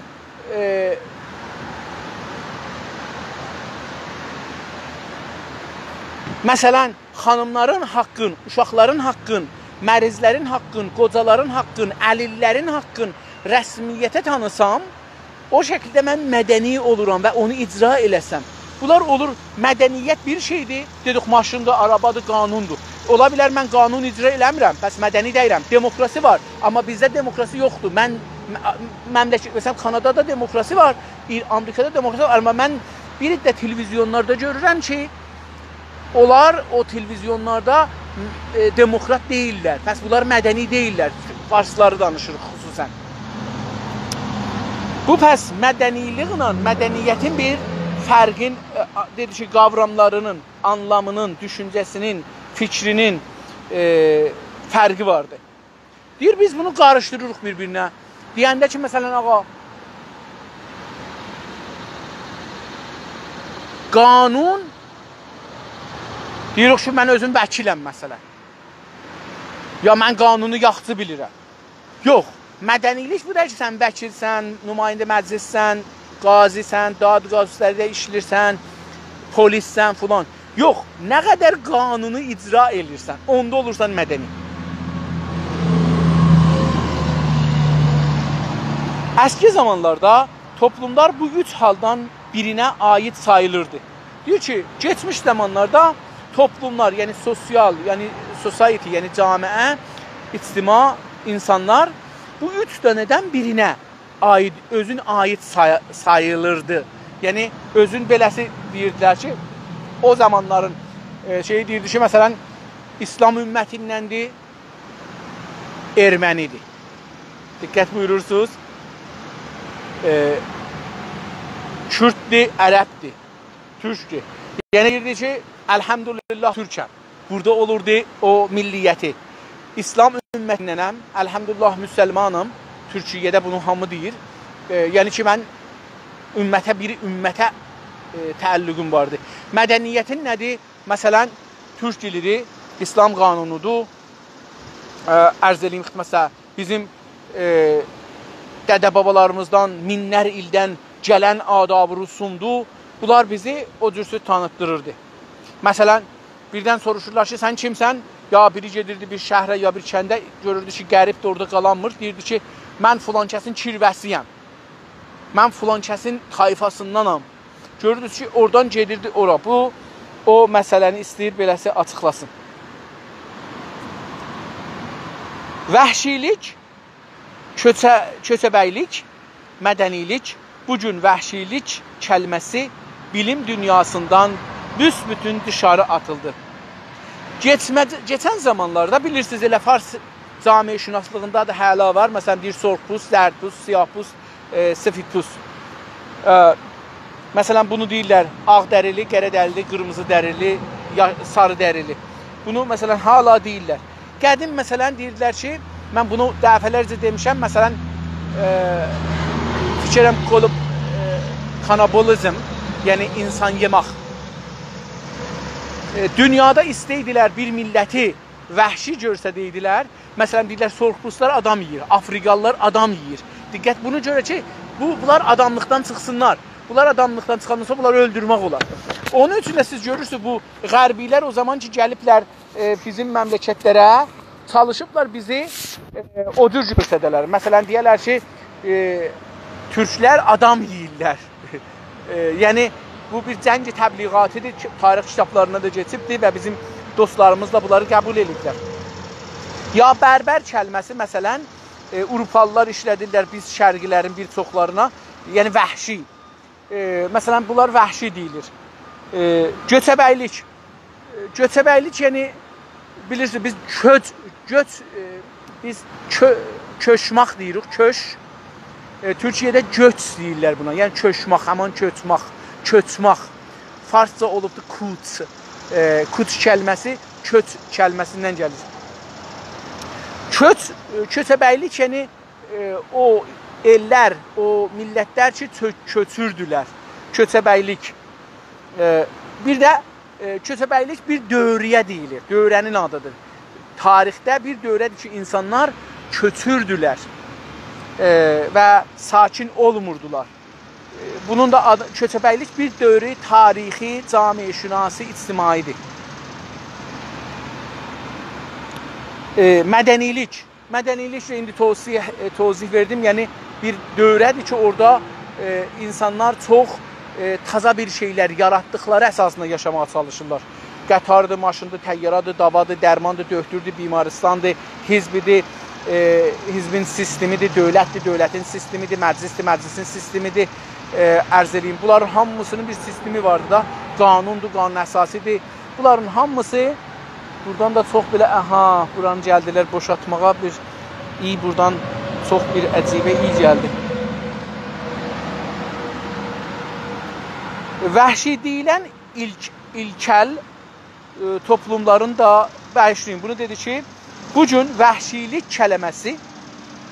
məsələn, xanımların haqqın, uşaqların haqqın, mərizlərin haqqın, qocaların haqqın, əlillərin haqqın rəsmiyyətə tanısam, o şəkildə mən mədəni oluram və onu icra eləsəm. Bunlar olur, mədəniyyət bir şeydir, dedik maşındır, arabadır, qanundur. Ola bilər mən qanun icra eləmirəm, bəs mədəni deyirəm. Demokrasi var, amma bizdə demokrasi yoxdur. Mən məmləkət, məsələn, Kanadada demokrasi var, Amerikada demokrasi var, amma mən bir də televizyonlarda görürəm ki, onlar o televizyonlarda demokrat deyirlər. Bəs bunlar mədəni deyirlər. Farsları danışırıq xüsusən. Bu pəs mədəniliklə mədəniyyətin bir fərqin, dedi ki, qavramlarının, anlamının, düşüncəsinin, fikrinin fərqi vardır. Deyir, biz bunu qarışdırırıq bir-birinə. Deyəndə ki, məsələn, ağa, qanun, deyirik ki, mən özüm vəkiləm, məsələn. Ya mən qanunu yaxşı bilirəm. Yox, mədənilik bu da ki, sən vəkilsən, nümayəndə məclissən, qazisən, dadqazislərdə işlirsən, polissən, filan. Yox, nə qədər qanunu icra edirsən, onda olursan mədəni. Əski zamanlarda toplumlar bu üç haldan birinə aid sayılırdı. Deyir ki, geçmiş zamanlarda toplumlar, yəni sosial, yəni society, yəni camiə, ictima, insanlar bu üç dənədən birinə aid, özün aid sayılırdı. Yəni özün beləsi deyirdilər ki, o zamanların şeyi deyirdi ki, məsələn, İslam ümmətindəndir, ermənidir. Diqqət buyurursunuz. Kürtdir, ərəbdir, türkdür. Yəni deyirdi ki, əlhəmdülillah türkəm. Burada olurdu o milliyyəti. İslam ümmətindənəm, əlhəmdülillah müsəlmanım. Türkiyədə bunu hamı deyir. Yəni ki, mən bir ümmətə təəllüqüm vardı. Mədəniyyətin nədir? Məsələn, türk dilidir, İslam qanunudur. Ərz eləyim xidmətsə, bizim dədə-babalarımızdan minlər ildən gələn adab-ı rüsumdur. Bunlar bizi o cürsü tanıtdırırdı. Məsələn, birdən soruşurlar ki, sən kimsən? Ya biri gedirdi bir şəhərə, ya bir kəndə, görürdü ki, qəribdir, orada qalanmır. Deyirdi ki, mən filan kəsin kirvəsiyəm. Mən filan kəsin tayfasındanam. Görürdünüz ki, oradan gedirdi ora. Bu, o məsələni istəyir beləsi açıqlasın. Vəhşilik, köçəbəylik, mədənilik, bugün vəhşilik kəlməsi bilim dünyasından büsbütün dışarı atıldı. Geçən zamanlarda bilirsiniz, elə Fars camiyyəşünaslığında da hələ var. Məsələn, deyir, sorqpus, zərdpus, siyahpus, sefidpus. Məsələn, bunu deyirlər, ağ dərili, qərə dərili, qırmızı dərili, sarı dərili. Bunu, məsələn, hala deyirlər. Qədim, məsələn, deyirdilər ki, mən bunu dəfələrcə demişəm, məsələn, fikirəm qolub kanabolizm, yəni insan yemək. Dünyada istəydilər bir milləti vəhşi görsədeydilər. Məsələn, deyirlər, sorqpuslar adam yiyir, Afrikalılar adam yiyir. Diqqət, bunu görə ki, bunlar adamlıqdan çıxsınlar. Bunlar adamlıqdan çıxandan sonra bunları öldürmək olar. Onun üçün də siz görürsünüz, bu qərbilər o zaman ki, gəliblər bizim məmləkətlərə, çalışıblar bizi o cür görsədələr. Məsələn, deyərlər ki, türklər adam yiyirlər. Yəni, bu bir cəngi təbliğatıdır, tarix kitablarına da geçibdir və bizim dostlarımız da bunları qəbul edirlər. Ya bərbər kəlməsi, məsələn, Avropalılar işlədirlər biz şərqilərin bir çoxlarına, yəni vəhşi. Məsələn, bunlar vəhşi deyilir. Göçəbəylik. Göçəbəylik, yəni, bilirsiniz, biz köçmaq deyirik, köç. Türkiyədə göç deyirlər buna, yəni köçmaq, həman köçmaq. Köçmaq. Farsca olubdur kuç. Kuç kəlməsi köç kəlməsindən gəlir. Köçəbəylik yəni o ellər, o millətlər ki, köçürdülər. Köçəbəylik. Bir də köçəbəylik bir dövrəyə deyilir. Dövrənin adıdır. Tarixdə bir dövrədir ki, insanlar köçürdülər və sakin olmurdular. Bunun da adı, köçəbəylik bir dövrü tarixi, camiə-şünasi, ictimaidir. Mədənilik. Mədəniliklə indi tozih verdim. Yəni bir dövrədir ki, orada insanlar çox taza bir şeylər yaratdıqları əsasında yaşamağa çalışırlar. Qətardır, maşındır, təyyaradır, davadır, dərmandır, döhtürdür, bimaristandır, hizbidir, hizbin sistemidir, dövlətdir, dövlətin sistemidir, məclisdir, məclisin sistemidir, ərz edeyim. Bunların hamısının bir sistemi vardır da, qanundur, qanun əsasidir. Bunların hamısı, buradan da çox belə, buranı gəldilər boşaltmağa, buradan çox bir əcibə iyi gəldi. Vəhşi deyilən ilkel toplumların da bəşrin bunu dedi ki, bugün vəhşilik kələməsi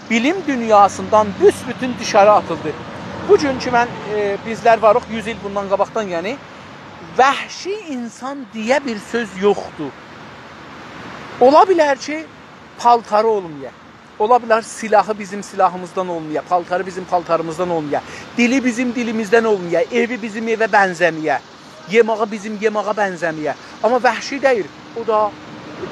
bilim dünyasından büsbütün dışarı atıldı. Bugün ki, bizlər varıq 100 il bundan qabaqdan, yəni vəhşi insan deyə bir söz yoxdur. Ola bilər ki, paltarı olmaya. Ola bilər silahı bizim silahımızdan olmaya, paltarı bizim paltarımızdan olmaya, dili bizim dilimizdən olmaya, evi bizim evə bənzəməyə, yemağı bizim yemağa bənzəməyə. Amma vəhşi deyil. O da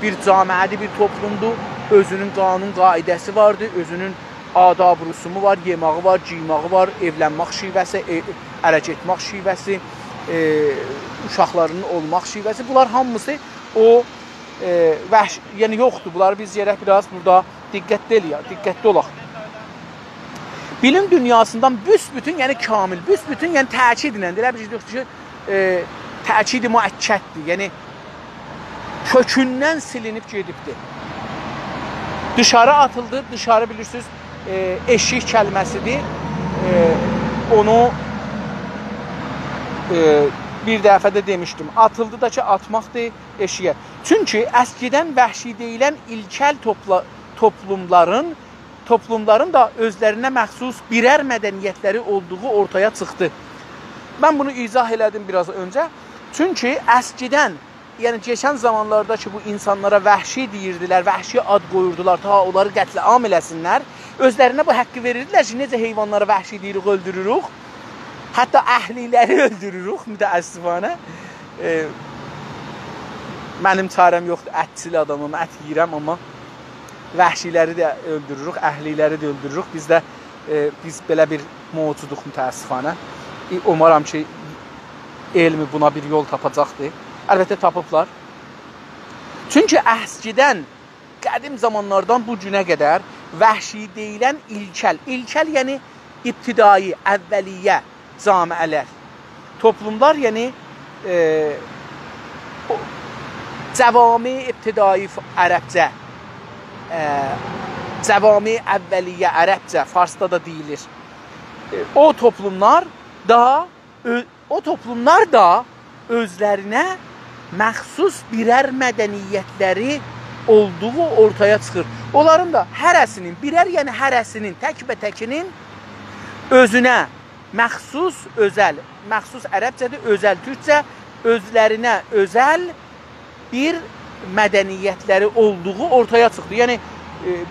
bir camiədir, bir toplumdur. Özünün qanun qaidəsi vardır, özünün adab rüsumu var, yemağı var, cimağı var, evlənmək şivəsi, ərə getmək şivəsi, uşaqlarının olmaq şivəsi. Bunlar hamısı o yəni yoxdur. Bunları biz yerək biraz burada diqqətli olaq. Bilim dünyasından büsbütün, yəni kamil, büsbütün, yəni təkidlə, elə bir şey ki, təkidi müəkkəddir. Yəni kökündən silinib gedibdir. Dışarı atıldı, dışarı bilirsiniz, eşik kəlməsidir. Onu bir dəfə də demişdim. Atıldı da ki, atmaqdır eşiyə. Çünki əskidən vəhşi deyilən ilkel toplumların da özlərinə məxsus birər mədəniyyətləri olduğu ortaya çıxdı. Mən bunu izah elədim biraz öncə. Çünki əskidən, yəni keçən zamanlarda ki, bu insanlara vəhşi deyirdilər, vəhşi ad qoyurdular, ta onları qətlə am eləsinlər. Özlərinə bu haqqı verirdilər ki, necə heyvanlara vəhşi deyirik, öldürürük. Hətta əhliləri öldürürük, mütəəssifanə. Mənim çarəm yoxdur, ətçil adamım, ət yiyirəm, amma vəhşiləri də öldürürük, əhliləri də öldürürük. Biz belə bir mövcuduq, mütəəssifanə. Umaram ki, elmi buna bir yol tapacaqdır. Əlbəttə tapıblar. Çünki əskidən, qədim zamanlardan bu günə qədər vəhşi deyilən ilkel yəni ibtidai, əvvəliyyə camiələr, toplumlar, yəni cəvami ibtidai ərəbcə, cəvami əvvəliyyə ərəbcə, farsda da deyilir. O toplumlar da özlərinə məxsus birər mədəniyyətləri olduğu ortaya çıxır. Onların da hərəsinin, birər yəni hərəsinin, təkbətəkinin özünə məxsus, özəl, məxsus ərəbcədir, özəl türkcə, özlərinə özəl bir mədəniyyətləri olduğu ortaya çıxdı. Yəni,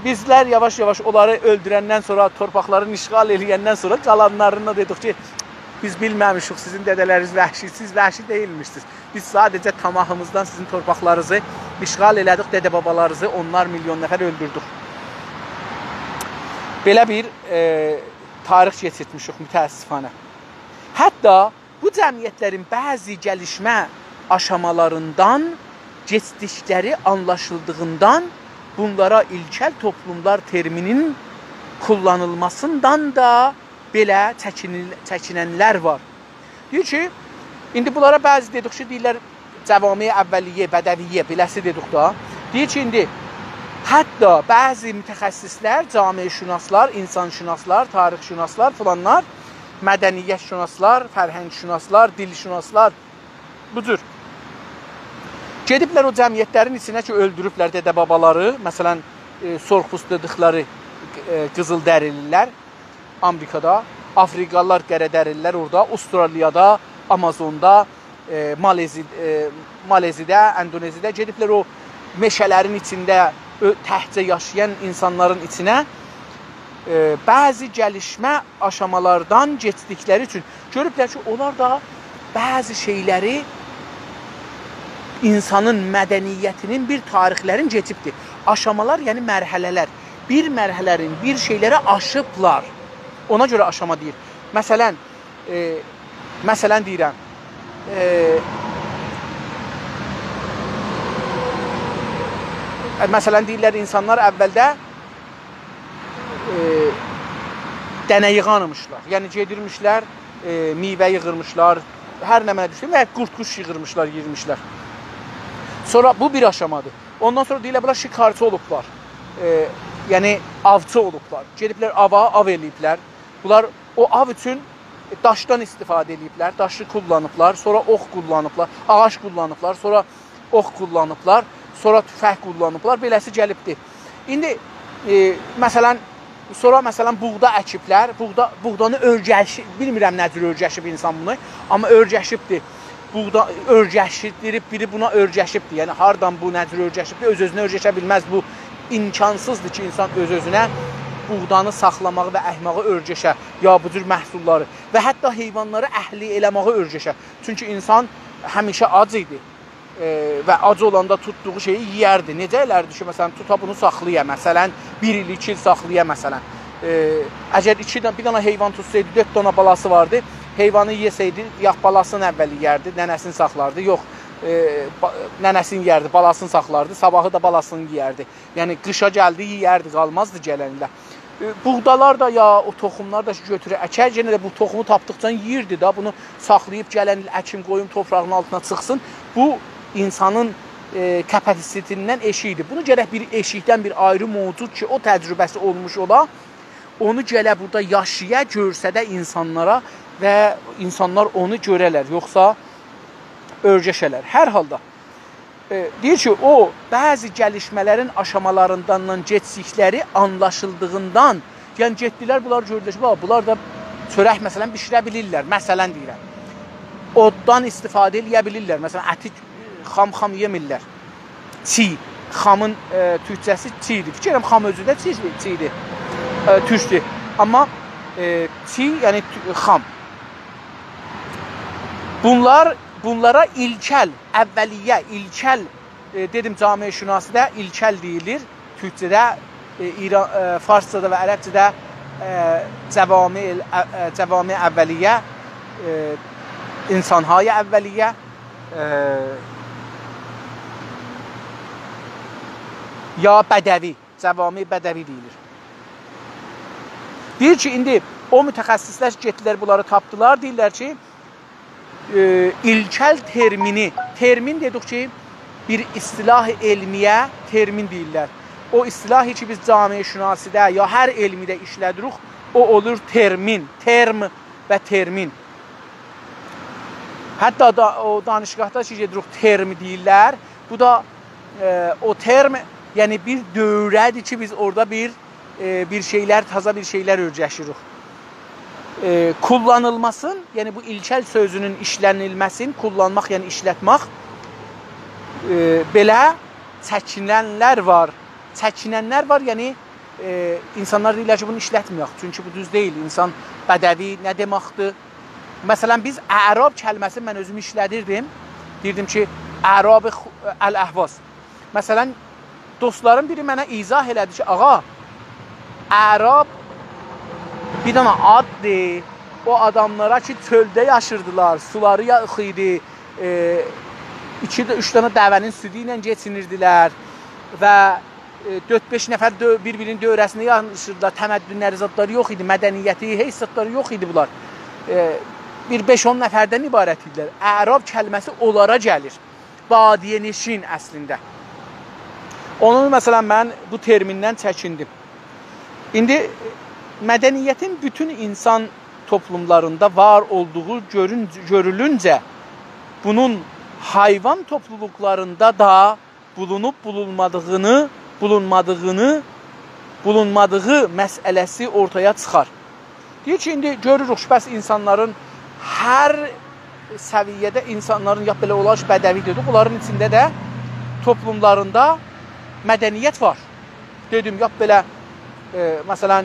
bizlər yavaş-yavaş onları öldürəndən sonra, torpaqlarını işğal eləyəndən sonra qalanlarına dedik ki, biz bilməmişik, sizin dədələriniz vəhşi, siz vəhşi deyilmişsiniz. Biz sadəcə tamahımızdan sizin torpaqlarınızı işğal elədik, dədə-babalarınızı onlar milyon nəfər öldürdük. Belə bir tarix keçirtmişik, mütəəssifanə. Hətta bu cəmiyyətlərin bəzi gəlişmə aşamalarından, keçdikləri anlaşıldığından bunlara ilkel toplumlar terminin kullanılmasından da belə çəkinənlər var. Deyir ki, indi bunlara bəzi dedik ki, deyirlər cəvami əvvəliyyə, bədəviyyə, beləsi dedik da. Deyir ki, indi hətta bəzi mütəxəssislər, camiəşünaslar, insanşünaslar, tarixşünaslar filanlar, mədəniyyətşünaslar, fərhəngşünaslar, dilşünaslar, bu cür Gediblər o cəmiyyətlərin içinə ki, öldürüblər dədə-babaları. Məsələn, sorxus dedıqları qızıldərililər Amerikada, Afrikalılar qərədərililər orada, Avstraliyada, Amazonda, Malezidə, Endonezidə gediblər o meşələrin içində təhcə yaşayan insanların içinə bəzi gəlişmə aşamalardan keçdikləri üçün görüblər ki, onlar da bəzi şeyləri insanın mədəniyyətinin bir tarixlərin keçibdir. Aşamalar, yəni mərhələlər. Bir mərhələrin bir şeyləri aşıblar. Ona görə aşama deyir. Məsələn deyirəm, məsələn deyirlər, insanlar əvvəldə dənə yığanmışlar. Yəni gedirmişlər, meyvə yığırmışlar, hər nə mənə düşdü və qurd-quş yığırmışlar, yirmişlər. Sonra bu bir aşamadır. Ondan sonra deyirlər, bunlar şikarçı olublar. Yəni avcı olublar. Gediblər av eləyiblər. Bunlar o av üçün daşdan istifadə eləyiblər. Daşı kullanıblar, sonra ox kullanıblar, ağac kullanıblar, sonra ox kullanıblar, sonra tüfək kullanıblar. Beləsi gəlibdir. İndi məsələn buğda əkiblər. Buğdanı örgəşib, bilmirəm nədir örgəşib insan bunu, amma örgəşibdir. Buğda örgəşdirib, biri buna örgəşibdir. Yəni hardan bu nədir örgəşibdir? Öz-özünə örgəşə bilməz. Bu imkansızdır ki, insan öz-özünə buğdanı saxlamağı və əhmağı örgəşə, ya bu cür məhsulları və hətta heyvanları əhli eləməyi örgəşə. Çünki insan həmişə ac idi və ac olanda tutduğu şeyi yeyərdi. Necə elərdi ki, məsələn, tuta bunu saxlaya, məsələn, 1 il, 2 il saxlaya, məsələn. Əgər bir dana heyvan tutsaydı, 4 dana balası vardı, heyvanı yesəydi, yax balasını əvvəl yeyərdi, nənəsini saxlardı, yox, nənəsini yeyərdi, balasını saxlardı, sabahı da balasını yeyərdi. Yəni, qışa gəldi, yeyərdi, qalmazdı gələnlə. Buğdalar da, ya o toxumlar da götürür, əkər, yenə də bu toxumu tapdıqca yeyirdi da, bunu saxlayıb gələn əkim qoyum toprağın altına çıxsın. Bu, insanın kapasitetindən eşikdir. Bunu gərək bir eşikdən bir ayrı mövcud ki, o təcrübəsi olmuş ola, onu gələ burada yaşaya, görsə də insanlara və insanlar onu görələr, yoxsa örgəşələr. Hər halda deyir ki, o bəzi gəlişmələrin aşamalarından keçdikləri anlaşıldığından, yəni getdilər, bunlar gördülər ki, bunlar da çörək məsələn bişirə bilirlər. Məsələn deyirəm, oddan istifadə edə bilirlər. Məsələn, əti xam yemirlər. Çiğ, xamın türkçəsi çiğdir. Fikirəm, xam özü də çiğdir, türkdür. Amma çiğ, yəni xam. Bunlara ilkel, əvvəliyyə, ilkel, dedim camiə-şünasıda ilkel deyilir. Türkçədə, Farsçada və Ərəbcədə cəvami əvvəliyyə, insanhaya əvvəliyyə, ya bədəvi, cəvami bədəvi deyilir. Deyir ki, indi o mütəxəssislər getdilər, bunları tapdılar, deyirlər ki, ilkel termin dedik ki, bir istilah elmiyə termin deyirlər. O istilahi ki, biz camiə-şünasidə ya hər elmidə işlədirik, o olur term və termin. Hətta o danışqahda ki, gedirik, term deyirlər. Bu da o term, yəni bir dövrədir ki, biz orada bir şeylər, taza bir şeylər örgəşirik. Kullanılmasın, yəni bu ilkel sözünün işlənilməsin, kullanmaq, yəni işlətmək, belə çəkinənlər var. Çəkinənlər var, yəni insanlar deyirlər ki, bunu işlətməyək. Çünki bu düz deyil. İnsan bədəvi nə deməkdir? Məsələn, biz ərab kəlməsi mən özüm işlədirdim. Deyirdim ki, ərab əl-əhvaz. Məsələn, dostlarım biri mənə izah elədi ki, ağa, ərab bir dana addır, o adamlara ki, çöldə yaşırdılar, suları yaxı idi, 2-3 dana dəvənin südü ilə geçinirdilər və 4-5 nəfər bir-birinin dövrəsində yaşırdılar, təməddünləri, zadları yox idi, mədəniyyəti, heysiyyatları yox idi bunlar. Bir 5-10 nəfərdən ibarət idilər. Ərab kəlməsi onlara gəlir, badiyəneşin əslində. Onun, məsələn, mən bu termindən çəkindim. İndi mədəniyyətin bütün insan toplumlarında var olduğu görülüncə bunun hayvan topluluklarında da bulunmadığı məsələsi ortaya çıxar. Deyir ki, indi görürük bəs insanların hər səviyyədə insanların ya belə olar ki, bədəvi dedik, onların içində də toplumlarında mədəniyyət var. Dedim, ya belə məsələn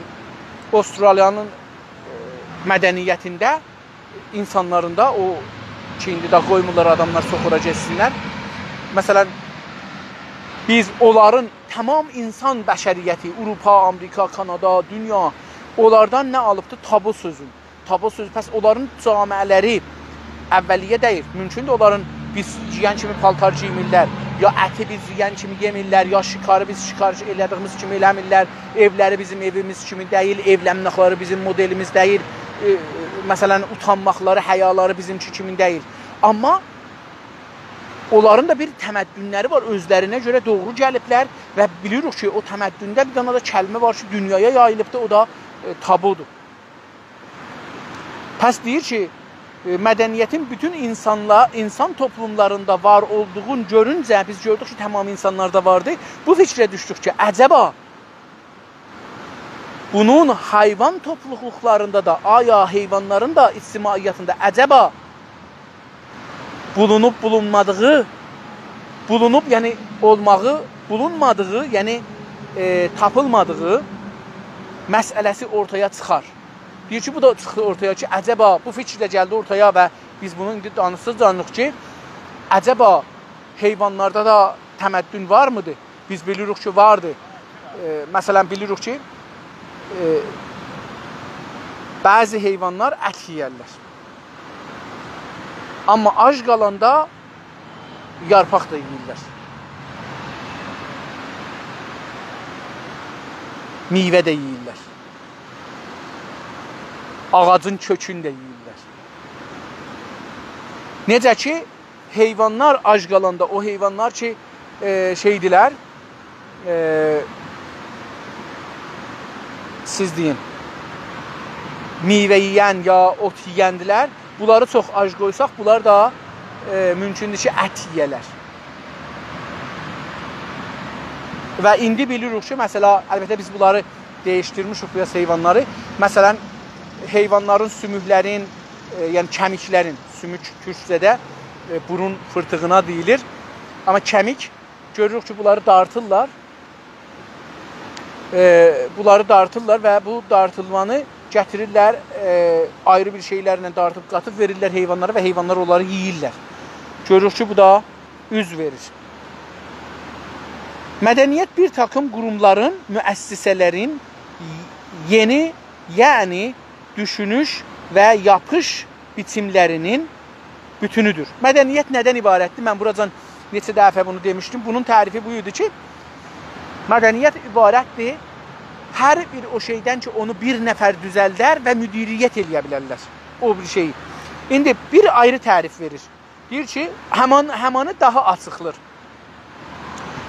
Avstraliyanın mədəniyyətində insanlarında o ki, indi də qoymurlar adamlar soxura geçsinlər. Məsələn, biz onların tamam insan bəşəriyyəti, Avropa, Amerika, Kanada, dünya onlardan nə alıbdır? Tabu sözü. Tabu sözü. Pəs onların camiələri əvvəliyyə deyil. Mümkündür onların biz yiyən kimi paltar giymirlər, ya əti biz yiyən kimi yemirlər, ya şikarı biz şikar elədiyimiz kimi eləmirlər, evləri bizim evimiz kimi deyil, evlənməkləri bizim modelimiz deyil, məsələn, utanmaqları, həyaları bizimki kimi deyil. Amma onların da bir təməddünləri var, özlərinə görə doğru gəliblər və bilirik ki, o təməddündə bir dana da kəlmə var ki, dünyaya yayılıbdır, o da tabudur. Pəs deyir ki, mədəniyyətin bütün insan toplumlarında var olduğunu görüncə, biz gördük ki, tamam insanlarda vardı. Bu fikrə düşdük ki, əcəba, bunun hayvan topluluqlarında da, aya heyvanların da ictimaiyyətində əcəba bulunub, yəni olmağı, bulunmadığı, yəni tapılmadığı məsələsi ortaya çıxar. Deyir ki, bu da çıxdı ortaya ki, əcəba bu fikirlə gəldi ortaya və biz bunu indi danışıq ki, əcəba heyvanlarda da təməddün var mıdır? Biz bilirik ki, vardır. Məsələn, bilirik ki, bəzi heyvanlar ət yeyərlər. Amma ac qalanda yarpaq da yeyirlər. Meyvə də yeyirlər. Ağacın kökünü də yeyirlər. Necə ki, heyvanlar ac qalanda, o heyvanlar ki, şeydilər, siz deyin, meyvə yiyən ya ot yiyəndilər, bunları çox ac qoysaq, bunlar da mümkündür ki, ət yiyələr. Və indi bilirik ki, məsələ, əlbəttə biz bunları dəyişdirmişik, bu heyvanları. Məsələn, heyvanların sümüklərin, yəni kəmiklərin, sümük türkcədə burun fırtığına deyilir. Amma kəmik, görürük ki, bunları dartırlar. Bunları dartırlar və bu dartılmanı gətirirlər, ayrı bir şeylərlə dartıb qatıb verirlər heyvanlara və heyvanlar onları yeyirlər. Görürük ki, bu da üz verir. Mədəniyyət bir takım qurumların, müəssisələrin yeni, yəni düşünüş və yapış biçimlərinin bütünüdür. Mədəniyyət nədən ibarətdir? Mən buracan neçə dəfə bunu demişdim. Bunun tərifi bu idi ki, mədəniyyət ibarətdir hər bir o şeydən ki, onu bir nəfər düzəldər və müdiriyyət eləyə bilərlər. O bir şey. İndi bir ayrı tərif verir. Deyir ki, həmanı daha açıqlır.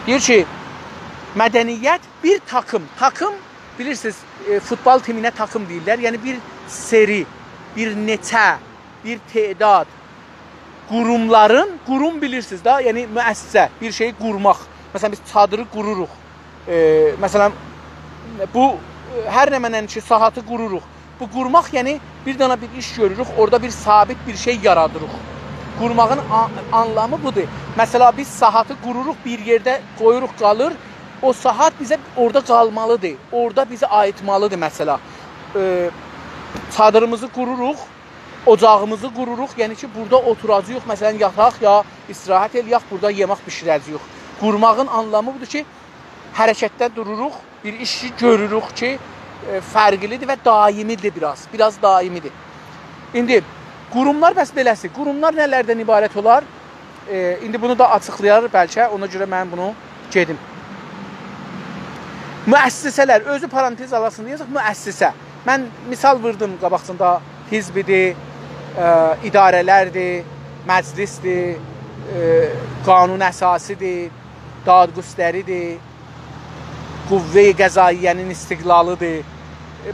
Deyir ki, mədəniyyət bir takım, bilirsiniz, futbol timinə takım deyirlər. Yəni bir seri, bir neçə, bir tedad qurum bilirsiniz da, yəni müəssisə, bir şeyi qurmaq. Məsələn, biz çadırı qururuq. Məsələn, bu hər nə mənən ki, sahatı qururuq. Bu qurmaq, yəni bir dana bir iş görürük, orada bir sabit bir şey yaradırıq. Qurmağın anlamı budur. Məsələn, biz sahatı qururuq, bir yerdə qoyuruq, qalır. O sahat bizə orada qalmalıdır. Orada bizə aitmalıdır, məsələn. Çadırımızı qururuq, ocağımızı qururuq. Yəni ki, burada oturacağıq, məsələn, yataq ya istirahət eləyək, burada yemək bişirəcəyik. Qurmağın anlamı budur ki, hərəkətdə dururuq, bir işi görürük ki, fərqlidir və daimidir biraz. Biraz daimidir. İndi, qurumlar bəs beləsi. Qurumlar nələrdən ibarət olar? İndi bunu da açıqlayar bəlkə, ona görə mən bunu gedim. Müəssisələr, özü parantez arasında yazıq, müəssisə. Mən misal vurdım qabaqcında, hizbidir, idarələrdir, məclisdir, qanun əsasidir, dadqüstəridir, qüvvə-i qəzaiyənin istiqlalıdır.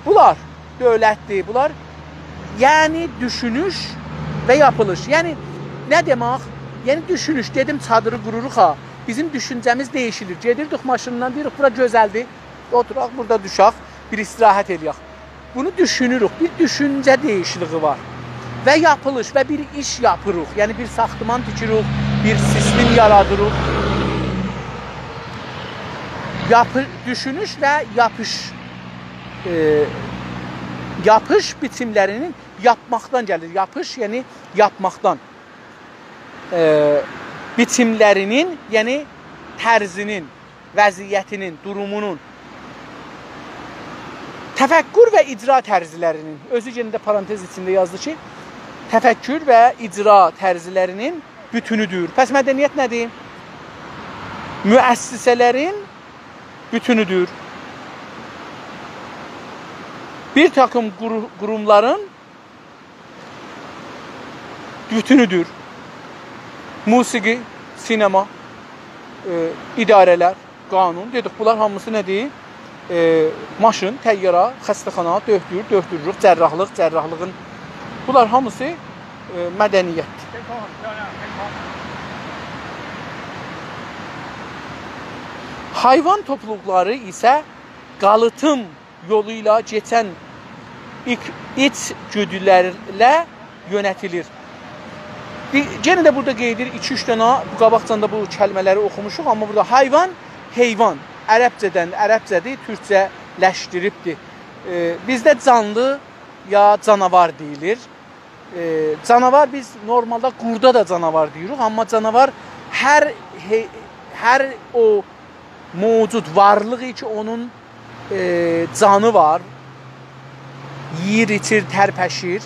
Bunlar dövlətdir, bunlar yəni düşünüş və yapılış. Yəni nə demək? Yəni düşünüş, dedim çadırı qururuq ha. Bizim düşüncəmiz dəyişilir. Gedirdik maşından, deyirik bura gözəldir. Oturaq burada düşaq, bir istirahət eləyək. Bunu düşünürük. Bir düşüncə dəyişikliyi var. Və yapılış və bir iş yapırıq. Yəni bir saxtaman tikirik, bir sistem yaradırıq. Düşünüş və yapış biçimlərinin yapmaqdan gəlir. Yapış, yəni yapmaqdan. Biçimlərinin, yəni tərzinin, vəziyyətinin, durumunun, təfəkkür və icra tərzilərinin, özü yenə də parantez içində yazdı ki, təfəkkür və icra tərzilərinin bütünüdür. Pəs mədəniyyət nədir? Müəssisələrin bütünüdür. Bir takım qurumların bütünüdür. Musiqi, sinema, idarələr, qanun, dedik, bunlar hamısı nədir? Maşın, təyyara, xəstəxana, döhdürürük, cərrahlığın, bunlar hamısı mədəniyyətdir. Hayvan topluluqları isə qalıtım yolu ilə keçən iç güdülərlə yönətilir. Yenə də burada qeyd edir, 2-3 dənə qabaqcanda bu kəlmələri oxumuşuq, amma burada hayvan, heyvan, ərəbcədir, türkcələşdiribdir. Bizdə canlı ya canavar deyilir. Canavar biz normalda qurda da canavar deyirik, amma canavar hər o mövcud varlığı ki, onun canı var, yiyir, içir, tərpəşir.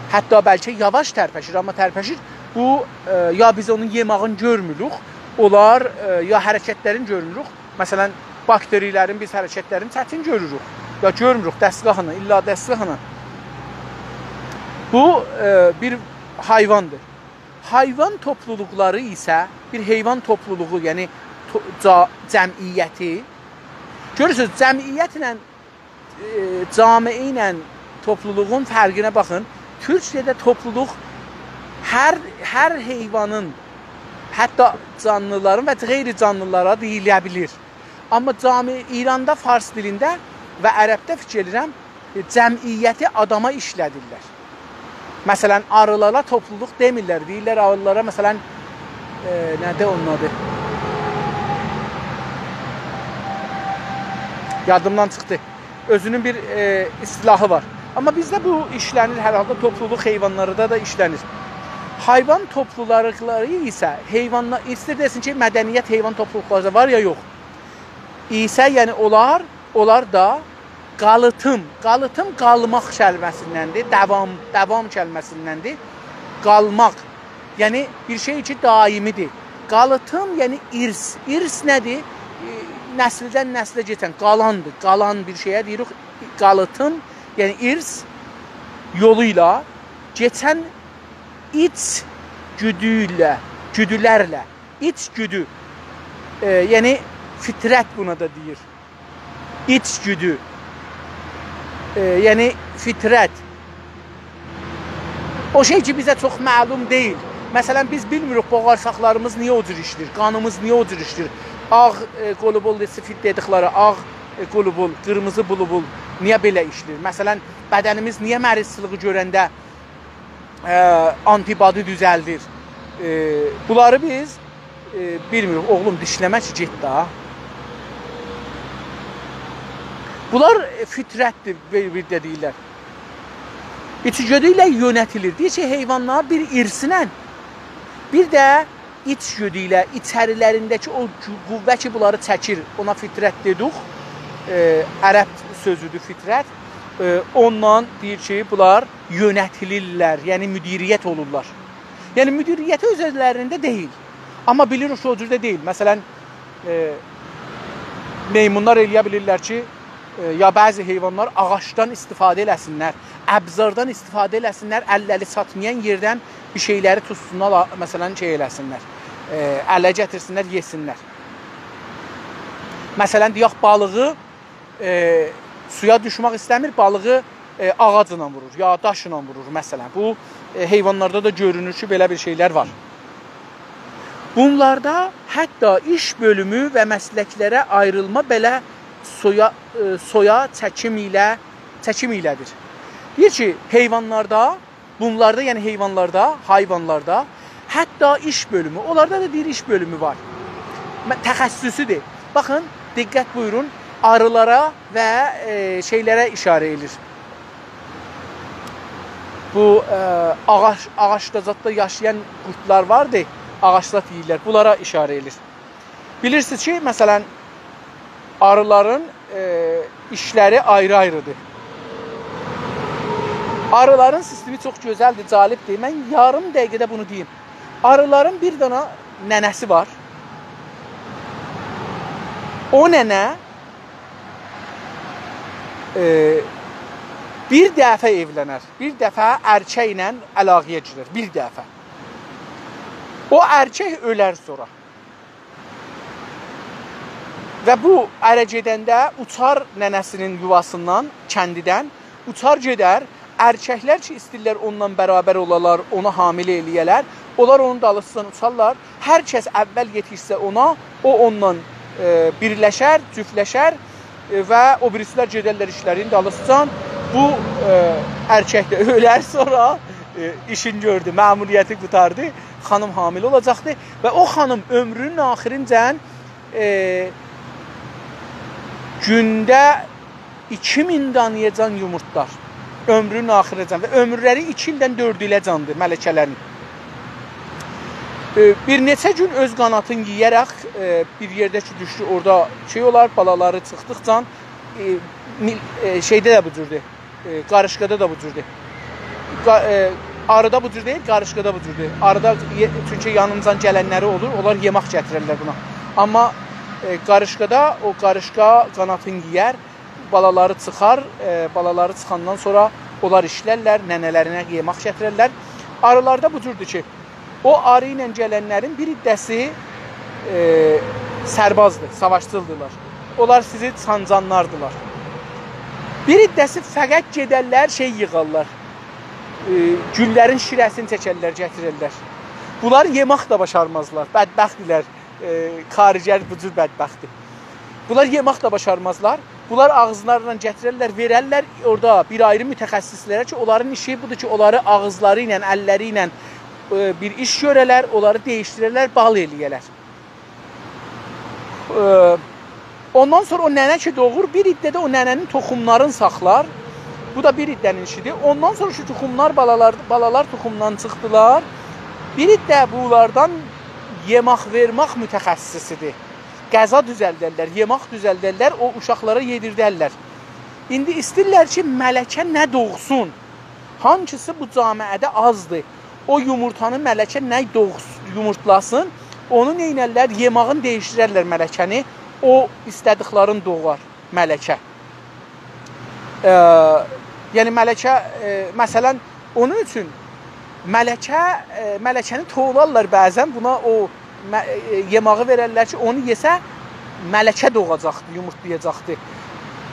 Hətta bəlkə yavaş tərpəşir, amma tərpəşir. Bu, ya biz onun yemağını görmürük, onlar ya hərəkətlərini görmürük. Məsələn, bakterilərin biz hərəkətlərini çətin görürük. Ya görmürük dəstgahını, illa dəstgahını. Bu, bir hayvandır. Hayvan topluluqları isə bir heyvan topluluğu, yəni cəmiyyəti. Görürsünüz, cəmiyyət ilə, camiə ilə topluluğun fərqinə baxın. Türkçədə topluluq hər heyvanın, hətta canlıların və qeyri-canlılara deyilə bilir. Amma İranda fars dilində və ərəbdə fikir edirəm, cəmiyyəti adama işlədirlər. Məsələn, arılara topluluq demirlər. Deyirlər arılara, məsələn, nədir onun adı? Yadımdan çıxdı. Özünün bir istilahı var. Amma bizdə bu işlənir, hər halda topluluq heyvanlarda da işlənir. Hayvan topluluqları isə heyvanlar, istəyir desin ki, mədəniyyət heyvan topluluqları var ya yox. İsə, yəni onlar da qalıtım qalmaq kəlməsindəndir, davam kəlməsindəndir. Qalmaq, yəni bir şey ki, daimidir. Qalıtım, yəni irs nədir? Nəsildən nəslə keçən, qalandır. Qalan bir şeyə deyirik, qalıtım, yəni irs yolu ilə keçən iç güdülərlə, iç güdü, yəni fitrət buna da deyir. İç güdü, yəni fitrət. O şey ki, bizə çox məlum deyil. Məsələn, biz bilmirik, bağırsaqlarımız niyə o cür işlir, qanımız niyə o cür işlir. Ağ qolubol sifid dedikləri, ağ qolubol, qırmızı bulubul niyə belə işlir? Məsələn, bədənimiz niyə mərizçiliği görəndə antibody düzəldir? Bunları biz bilmirik. Oğlum, dişləmə ki, get da. Bunlar fitrətdir, bir də deyirlər. İçgüdü ilə yönətilir. Deyir ki, heyvanlar bir irsinə, bir də içgüdü ilə, içərilərindəki o qüvvə ki, bunları çəkir. Ona fitrət dedik. Ərəb sözüdür fitrət. Ondan deyir ki, bunlar yönətilirlər, yəni müdiriyyət olurlar. Yəni müdiriyyəti öz özlərində deyil. Amma bilirik ki, o cürdə deyil. Məsələn, meymunlar eləyə bilirlər ki, ya bəzi heyvanlar ağaçdan istifadə eləsinlər, əbzardan istifadə eləsinlər, əlləri çatmayan yerdən bir şeyləri tutsunlar, məsələn, şey eləsinlər, ələ gətirsinlər, yesinlər. Məsələn, deyək, balığı suya düşmək istəmir, balığı ağacla vurur, ya daşla vurur, məsələn. Bu, heyvanlarda da görünür ki, belə bir şeylər var. Bunlarda hətta iş bölümü və məsləklərə ayrılma belə soya çəkim ilədir. Deyir ki, heyvanlarda, bunlarda, yəni hayvanlarda hətta iş bölümü, onlarda da deyir iş bölümü var. Təxəssüsüdür. Baxın, diqqət buyurun, arılara və şeylərə işarə edir. Bu ağaçda zətdə yaşayan qurtlar vardır, ağaçlar deyirlər, bunlara işarə edir. Bilirsiniz ki, məsələn, arıların işləri ayrı-ayrıdır. Arıların sistemi çox gözəldir, cəlibdir. Mən yarım dəqiqədə bunu deyim. Arıların bir dana nənəsi var. O nənə bir dəfə evlənər. Bir dəfə erkəklə əlaqəyə girir. Bir dəfə. O erkək ölər sonra. Və bu ərə gedəndə uçar nənəsinin yuvasından, kəndidən uçar gedər. Erkəklər ki, istəyirlər onunla bərabər olalar, onu hamilə eləyələr. Onlar onun dalısından uçarlar. Hər kəs əvvəl yetişsə ona, o onunla birləşər, cüfləşər və o birisilər gedərlər işlərin dalısından. Bu erkək də ölər sonra işin gördü, məmuliyyəti qutardı, xanım hamilə olacaqdı və o xanım ömrünün axirincən gündə 2000 danayacan yumurtlar. Ömrünün axirincən və ömürləri 2 ildən 4 ilə candır mələkələrin. Bir neçə gün öz qanatını yiyərək bir yerdə ki düşdü, orada şey olar, balaları çıxdıqca şeydə də bu cürdür, qarışqada da bu cürdür. Arıda bu cür deyil, qarışqada bu cürdür. Arıda çünki yanımızdan gələnləri olur, onlar yemək gətirərlər buna. Amma qarışqada o qarışqa qanatını yiyər, balaları çıxar, balaları çıxandan sonra onlar işlərlər, nənələrinə yemək gətirərlər. Arılarda bu cürdür ki, o arı ilə gələnlərin bir iddəsi sərbazdır, savaşçıldırlar. Onlar sizi sancanlardılar. Bir iddəsi fəqət gedərlər, şey yığarlar, güllərin şirəsini çəkərlər, gətirirlər. Bunlar yemək də başarmazlar, bədbəxtdirlər, xaricər bu cür bədbəxtdir. Bunlar yemək də başarmazlar. Bunlar ağızlarla gətirirlər, verərlər orada bir ayrı mütəxəssislərə ki, onların işi budur ki, onları ağızları ilə, əlləri ilə bir iş görələr, onları dəyişdirərlər, bal eləyələr. Ondan sonra o nənə ki doğur, bir iddədə o nənənin toxumlarını saxlar. Bu da bir iddənin işidir. Ondan sonra şu toxumlar, balalar toxumdan çıxdılar. Bir iddə bunlardan yemək vermək mütəxəssisidir. Qəza düzəldərlər, yemək düzəldərlər, o uşaqlara yedirdərlər. İndi istəyirlər ki, mələkə nə doğsun? Hancısı bu camiədə azdır? O yumurtanı mələkə nə yumurtlasın? Onu neynərlər? Yemağını dəyişdirərlər mələkəni. O istədiklərini doğar mələkə. Yəni mələkə, məsələn, onun üçün mələkəni toğlarlar bəzən, buna o yemağı verərlər ki, onu yesə mələkə doğacaqdır, yumurtlayacaqdır.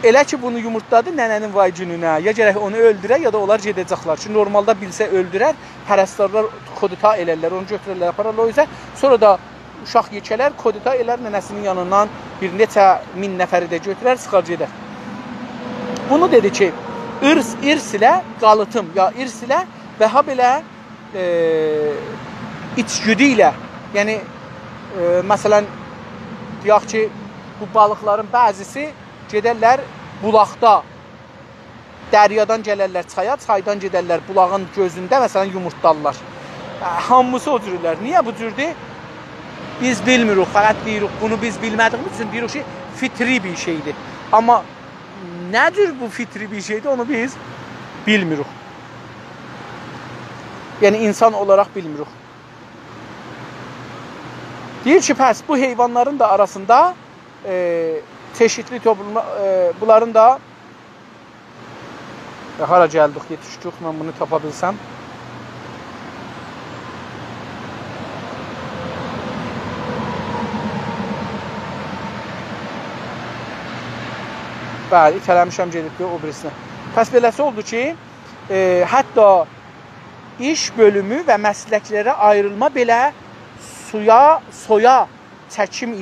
Elə ki, bunu yumurtladı nənənin vay gününə, ya gərək onu öldürər, ya da onlar gedəcəklər. Çünki normalda bilsə öldürər, pərəstarlar kodita elərlər, onu götürərlər, apararlar o yüzə. Sonra da uşaq yekələr, kodita elər nənəsinin yanından bir neçə min nəfəri də götürər, çıxar gedər. Bunu dedi ki, irs ilə qalıtım, ya irs ilə və ha belə içgüdü ilə, yəni məsələn, deyək ki, bu balıqların bəzisi gedərlər bulaqda, dəryadan gələrlər çaya, çaydan gedərlər bulağın gözündə, məsələn, yumurtlarlar. Hamısı o cürürlər. Niyə bu cürdür? Biz bilmirik, fəqət deyirik, bunu biz bilmədiyimiz üçün deyirik ki, fitri bir şeydir. Amma nədir bu fitri bir şeydir, onu biz bilmirik. Yəni, insan olaraq bilmirik. Deyir ki, pəs bu heyvanların da arasında çeşitli toplumlar, bunların da hara gəldik, yetişdik, mən bunu tapa bilsəm. Bəli, itələmişəm gedibdir o birisinə. Pəs beləsi oldu ki, hətta iş bölümü və məsləklərə ayrılma belə soya çəkim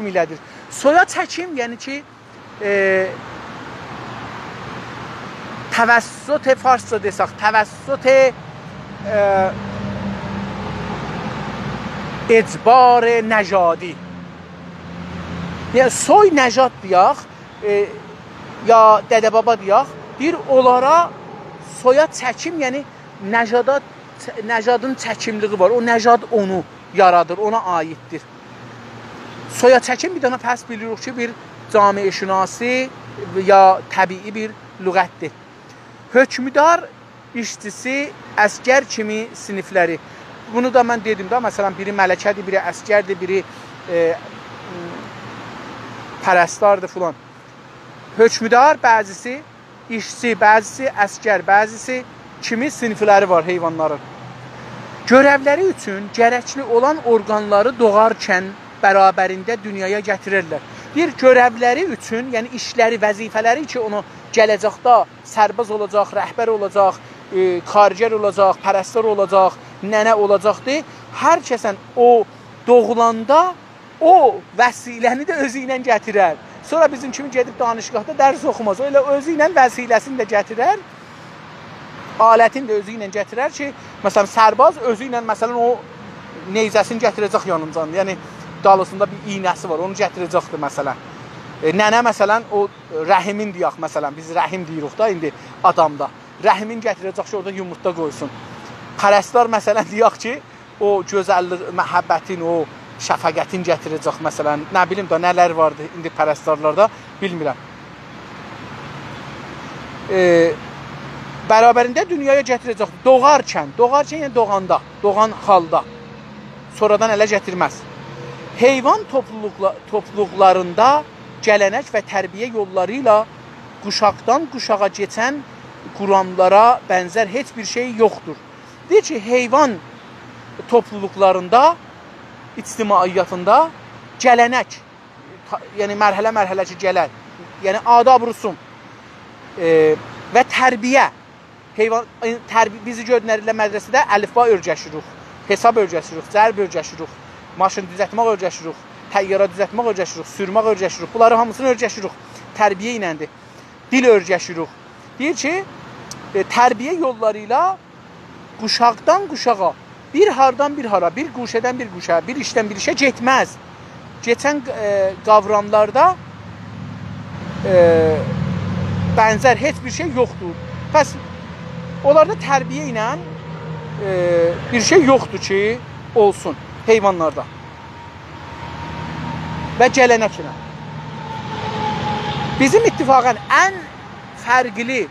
ilədir. Soya çəkim, yəni ki, təvəssüt farsça desək, təvəssüt ecbar nəcadi. Yəni, soy nəcad deyək, ya dədə-baba deyək, bir onlara soya çəkim, yəni nəcadın çəkimliği var. O nəcad onu yaradır, ona aiddir. Soya çəkim bir dənə pəs bilirik ki, bir cami-i şünasi ya təbii bir lüğətdir. Hökmüdar işçisi, əskər kimi sinifləri. Bunu da mən dedim də, məsələn, biri mələkədir, biri əskərdir, biri pərəstardır filan. Hökmüdar bəzisi işçi, bəzisi əskər, bəzisi kimi sinifləri var heyvanların. Görevləri üçün gərəkli olan orqanları doğarkən bərabərində dünyaya gətirirlər. Bir görevləri üçün, yəni işləri, vəzifələri ki, onu gələcəkdə sərbaz olacaq, rəhbər olacaq, karger olacaq, pərəstar olacaq, nənə olacaqdır. Hər kəsən o doğulanda o vəsiləni də özü ilə gətirər. Sonra bizim kimi gedib danışqahda dərs oxumaz. Öyle özü ilə vəsiləsini də gətirər. Alətini də özü ilə gətirər ki, məsələn, sərbaz özü ilə, məsələn, o neyzəsini gətirəcək yanıncan. Yəni, dalısında bir iynəsi var, onu gətirəcəkdir, məsələn. Nənə, məsələn, o rəhimin deyək, məsələn, biz rəhim deyirik da, indi adamda. Rəhimin gətirəcək ki, orada yumurta qoysun. Pərəstar, məsələn, deyək ki, o gözəllik, məhəbbətin, o şəfəqətin gətirəcək, məsələn. Nə bilim da, nələr vardı indi pərəstarlarda, bilmirəm. Bərabərində dünyaya gətirəcək. Doğarkən yəni doğanda, doğan halda. Sonradan ələ gətirməz. Heyvan topluluqlarında gələnək və tərbiyə yolları ilə quşaqdan quşağa keçən quramlara bənzər heç bir şey yoxdur. Deyir ki, heyvan topluluqlarında, ictimaiyyatında gələnək, yəni mərhələ ki, gələn, yəni adab rusum və tərbiyə, bizi gördülərlə mədrəsədə əlifba örgəşirik, hesab örgəşirik, zərb örgəşirik, maşın düzətmək örgəşirik, təyyarə düzətmək örgəşirik, sürmək örgəşirik. Bunları hamısını örgəşirik, tərbiyə iləndir, dil örgəşirik. Deyir ki, tərbiyə yolları ilə quşaqdan quşağa, bir hardan bir hara, bir quşədən bir quşa, bir işdən bir işə getməz. Keçən qavramlarda bənzər heç bir şey yoxdur. Bəs onlarda tərbiyə ilə bir şey yoxdur ki, olsun heyvanlarda və gələnək ilə. Bizim ittifaqən ən fərqli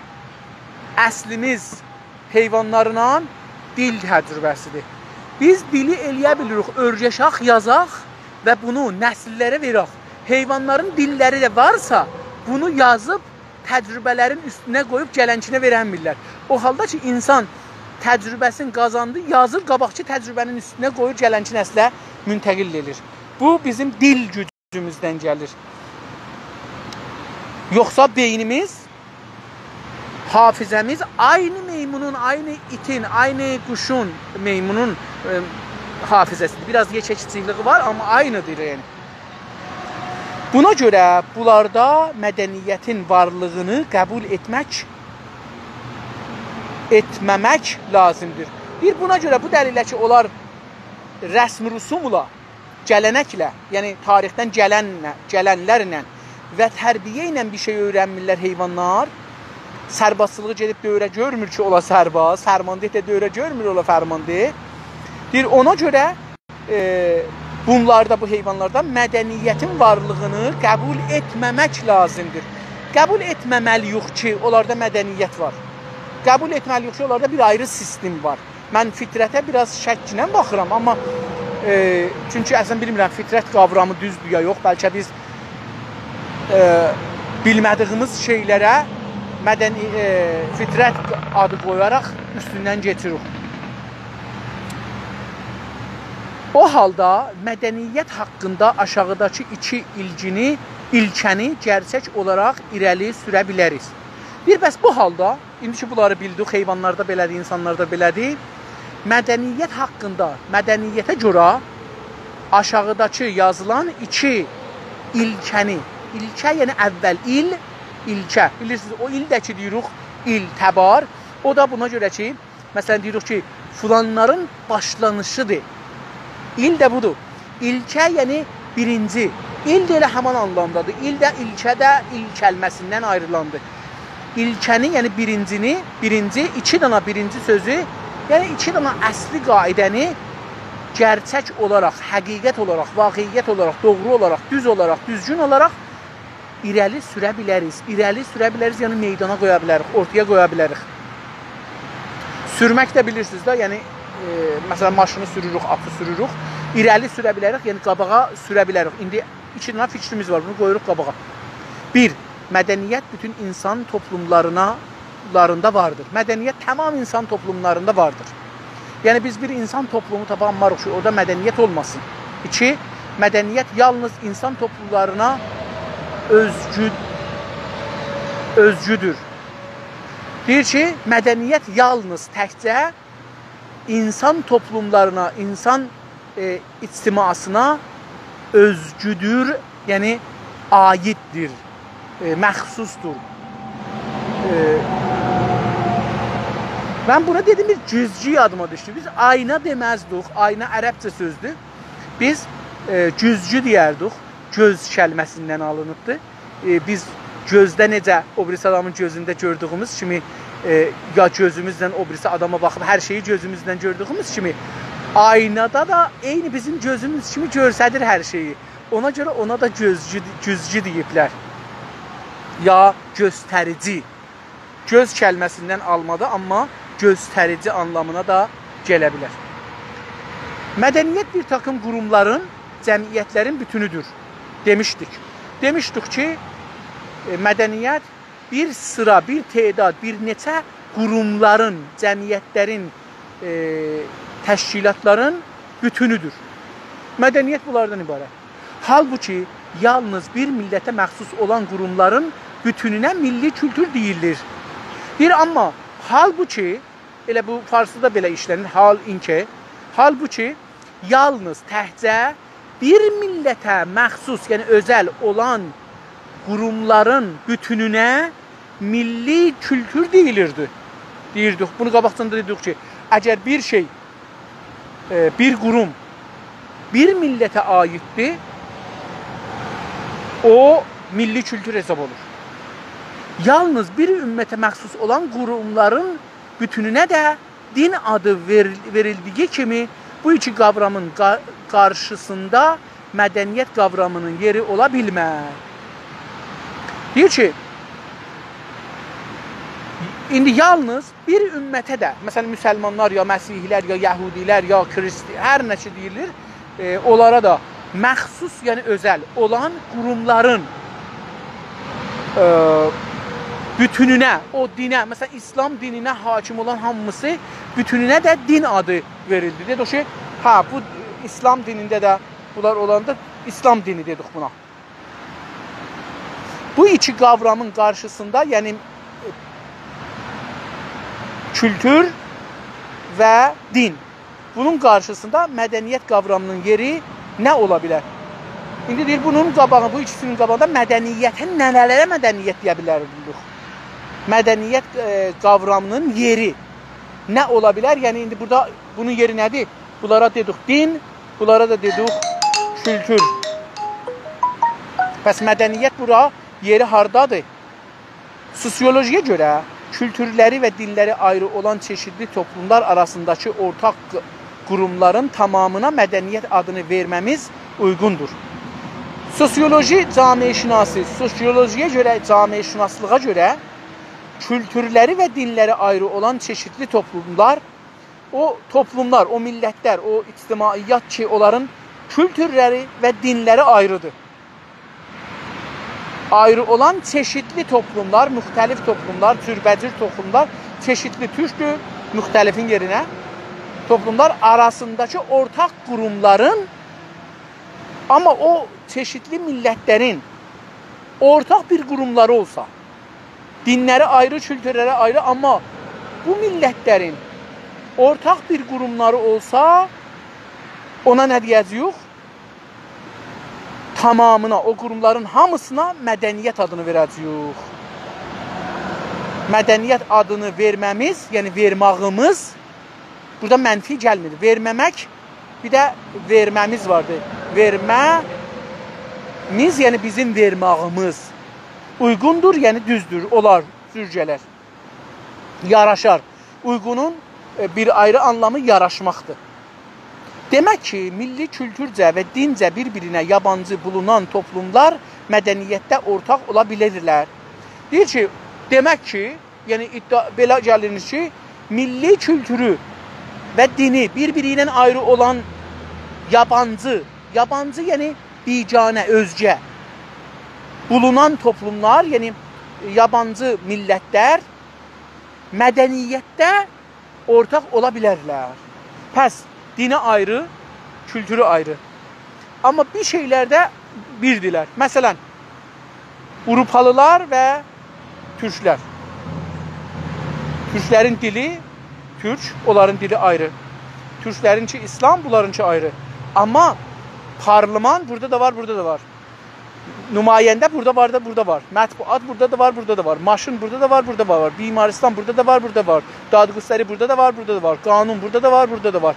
əslimiz heyvanlarla dil təcrübəsidir. Biz dili eləyə bilirik, örgəşaq, yazaq və bunu nəsillərə verək. Heyvanların dilləri də varsa, bunu yazıb təcrübələrin üstünə qoyub gələnçinə verənmirlər. O halda ki, insan təcrübəsini qazandı, yazır, qabaqçı təcrübənin üstünə qoyur, gələnçi nəslə müntəqil edir. Bu, bizim dil gücümüzdən gəlir. Yoxsa beynimiz, hafizəmiz aynı meymunun, aynı itin, aynı quşun, meymunun hafizəsidir. Biraz yekəçiçiliği var, amma aynıdır yəni. Buna görə bunlarda mədəniyyətin varlığını qəbul etməmək lazımdır. Buna görə bu dəlilə ki, onlar rəsm rusumla, gələnəklə, yəni tarixdən gələnlərlə və tərbiyə ilə bir şey öyrənmirlər heyvanlar. Sərbazçılığı gedib dövrə görmür ki, ola sərbaz, fərmandeh də dövrə görmür, ola fərmandeh. Deyir, ona görə bunlarda, bu heyvanlarda mədəniyyətin varlığını qəbul etməmək lazımdır. Qəbul etməməliyik ki, onlarda mədəniyyət var. Qəbul etməliyik ki, onlarda bir ayrı sistem var. Mən fitrətə biraz şəklə baxıram, amma çünki əslən bilmirəm, fitrət qavramı düzdür ya yox, bəlkə biz bilmədiyimiz şeylərə fitrət adı qoyaraq üstündən geçirik. O halda mədəniyyət haqqında aşağıdakı iki ilkəni gerçək olaraq irəli sürə bilərik. Bəs bu halda, indi ki bunları bildik, heyvanlarda belədir, insanlarda belədir, mədəniyyət haqqında, mədəniyyətə görə aşağıdakı yazılan iki ilkəni, ilkə yəni əvvəl il, ilkə. Bilirsiniz, o ildəki deyirik, il, təbar. O da buna görə ki, məsələn deyirik ki, filanların başlanışıdır. İl də budur. İlkə yəni birinci. İl də elə həman anlamdadır. İl də ilkə də il kəlməsindən ayrılandır. İlkəni yəni birinci, iki dana birinci sözü, yəni iki dana əsli qaidəni gerçək olaraq, həqiqət olaraq, vaqiyyət olaraq, doğru olaraq, düz olaraq, düzgün olaraq irəli sürə biləriz. İrəli sürə biləriz, yəni meydana qoya bilərik, ortaya qoya bilərik. Sürmək də bilirsiniz də, yəni məsələn maşını sürürük, atı sürürük. İrəli sürə bilərik, yəni qabağa sürə bilərik. İndi iki dənə fikrimiz var, bunu qoyuruq qabağa. Bir, mədəniyyət bütün insan toplumlarında vardır. Mədəniyyət tamam insan toplumlarında vardır. Yəni biz bir insan toplumu tapanmarıq ki, orada mədəniyyət olmasın. İki, mədəniyyət yalnız insan toplumlarına özgüdür. Deyir ki, mədəniyyət yalnız təkcə insan toplumlarına, insan ictimasına özgüdür, yəni aiddir, məxsusdur. Ben buna dedim bir cüzcü yadıma düşdü. Biz ayna deməzdik, ayna ərəbcə sözdür. Biz cüzcü deyərdik, göz kəlməsindən alınıbdır. Biz gözdə necə o birisi adamın gözündə gördüyümüz kimi, ya gözümüzlə o birisi adama baxıb hər şeyi gözümüzlə gördüyümüz kimi, aynada da eyni bizim gözümüz kimi görsədir hər şeyi. Ona görə ona da cüzcü deyiblər. Ya göstərici. Göz kəlməsindən almadı, amma göstərici anlamına da gələ bilər. Mədəniyyət bir takım qurumların, cəmiyyətlərin bütünüdür demişdik. Demişdik ki, mədəniyyət bir sıra, bir tedad, bir neçə qurumların, cəmiyyətlərin, təşkilatların bütünüdür. Mədəniyyət bunlardan ibarət. Halbuki, yalnız bir millətə məxsus olan qurumların bütününə milli kültür deyilir. Bir amma halbuki, elə bu farsıda belə işlənir, halbuki yalnız təhcə bir millətə məxsus, yəni özəl olan qurumların bütününə milli kültür deyilirdi. Deyirdik, bunu qabaqdan da dedik ki, əgər bir şey, bir qurum bir millətə aiddir, o milli kültür hesab olur. Yalnız bir ümmətə məxsus olan qurumların bütününə də din adı verildiyi kimi bu iki qavramın qarşısında mədəniyyət qavramının yeri ola bilməz. Deyir ki, indi yalnız bir ümmətə də, məsələn, müsəlmanlar, ya məsihilər, ya yəhudilər, ya kristi, hər nəçə deyilir, onlara da məxsus, yəni özəl olan qurumların bütününə, o dinə, məsələn, İslam dininə hakim olan hamısı bütününə də din adı verildi. Dedik ki, bu İslam dinində də bunlar olanda İslam dini dedik buna. Bu iki qavramın qarşısında, yəni kültür və din, bunun qarşısında mədəniyyət qavramının yeri nə ola bilər? İndi deyir, bunun qabağı, bu ikisinin qabağında mədəniyyətin, nələrə mədəniyyət deyə bilərik? Mədəniyyət qavramının yeri nə ola bilər? Yəni, indi burada bunun yeri nədir? Bunlara dedik din, bunlara da dedik kültür. Bəs mədəniyyət bura yeri hardadır? Sosiolojiyə görə kültürləri və dilləri ayrı olan çeşidli toplumlar arasındakı ortaq qurumların tamamına mədəniyyət adını verməmiz uyğundur. Sosioloji camiəşünası, sosiolojiyə görə, camiəşünaslığa görə kültürləri və dinləri ayrı olan çeşidli toplumlar, o toplumlar, o millətlər, o ictimaiyyat ki, onların kültürləri və dinləri ayrıdır. Ayrı olan çeşidli toplumlar, müxtəlif toplumlar, cürbəcür toplumlar, çeşidli türkdür, müxtəlifin yerinə toplumlar arasındakı ortaq qurumların, amma o çeşidli millətlərin ortaq bir qurumları olsa, dinləri ayrı, kültürləri ayrı, amma bu millətlərin ortaq bir qurumları olsa, ona nə deyəcəyik? tamamına, o qurumların hamısına mədəniyyət adını verəcəyik. Mədəniyyət adını verməmiz, yəni vermağımız burada mənfi gəlmir. Verməmək, bir də verməmiz vardır. Verməmiz, yəni bizim vermağımız uyğundur, yəni düzdür, olar, sürcələr. Yaraşar. Uyğunun bir ayrı anlamı yaraşmaqdır. Demək ki, milli kültürcə və dincə bir-birinə yabancı bulunan toplumlar mədəniyyətdə ortaq ola bilirlər. Deyir ki, demək ki, yəni belə gəlir ki, milli kültürü və dini bir-biri ilə ayrı olan yabancı yəni biganə, özgə bulunan toplumlar, yəni yabancı millətlər mədəniyyətdə ortaq ola bilərlər. Pəs, dini ayrı, kültürü ayrı. Amma bir şeylərdə birdirlər. Məsələn, Avropalılar və Türklər. Türklərin dili Türk, onların dili ayrı. Türklərinki İslam, bunlarınki ayrı. Amma parlament burada da var, burada da var. Nümayəndə burada var da, burada var. Mətbuat burada da var, burada da var. Maşın burada da var, burada da var. Bimaristan burada da var, burada da var. Dadgüstəri burada da var, burada da var. Qanun burada da var, burada da var.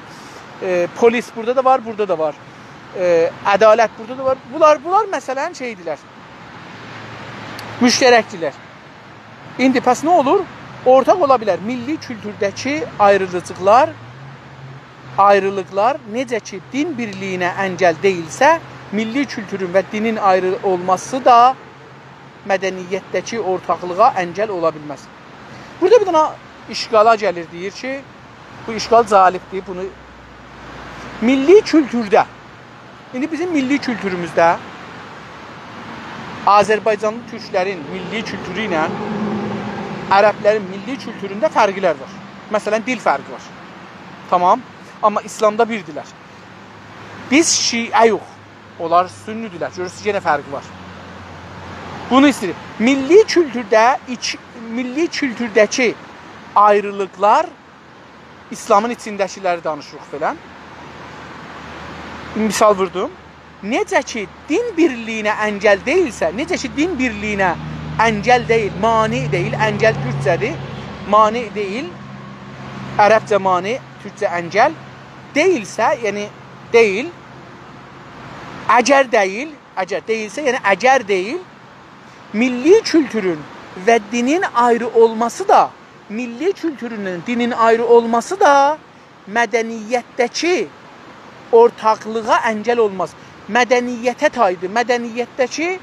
Polis burada da var, burada da var. Ədalət burada da var. Bunlar məsələn şeydilər. Müştərəkdilər. İndi pəs nə olur? Ortaq ola bilər. Milli kültürdəki ayrılıqlar necə ki din birliyinə əngəl deyilsə, milli kültürün və dinin ayrı olması da mədəniyyətdəki ortaqlığa əngəl ola bilməz. Burada bir dana işqala gəlir, deyir ki, bu işqal zalibdir, bunu milli kültürdə, indi bizim milli kültürümüzdə Azərbaycanlı türklərin milli kültürü ilə ərəblərin milli kültüründə fərqlər var. Məsələn, dil fərqi var. Tamam. Amma İslamda birdirlər. Biz şiə yox. Onlar sünnüdürlər. Görürsünüz, yenə fərqi var. Bunu istəyir. Milli kültürdəki ayrılıqlar İslamın içindəkiləri danışırıq falan. Misal vurdum. Necə ki din birliyinə əngəl deyilsə, necə ki din birliyinə əngəl deyil, mani deyil, əngəl türkcədir, mani deyil, ərəbcə mani, türkcə əngəl deyilsə, yəni deyil, əgər deyilsə, yəni əgər deyil, milli kültürün və dinin ayrı olması da, milli kültürünün, dinin ayrı olması da mədəniyyətdəki ortaqlığa əngəl olmaz. Mədəniyyətə taydı, mədəniyyətdəki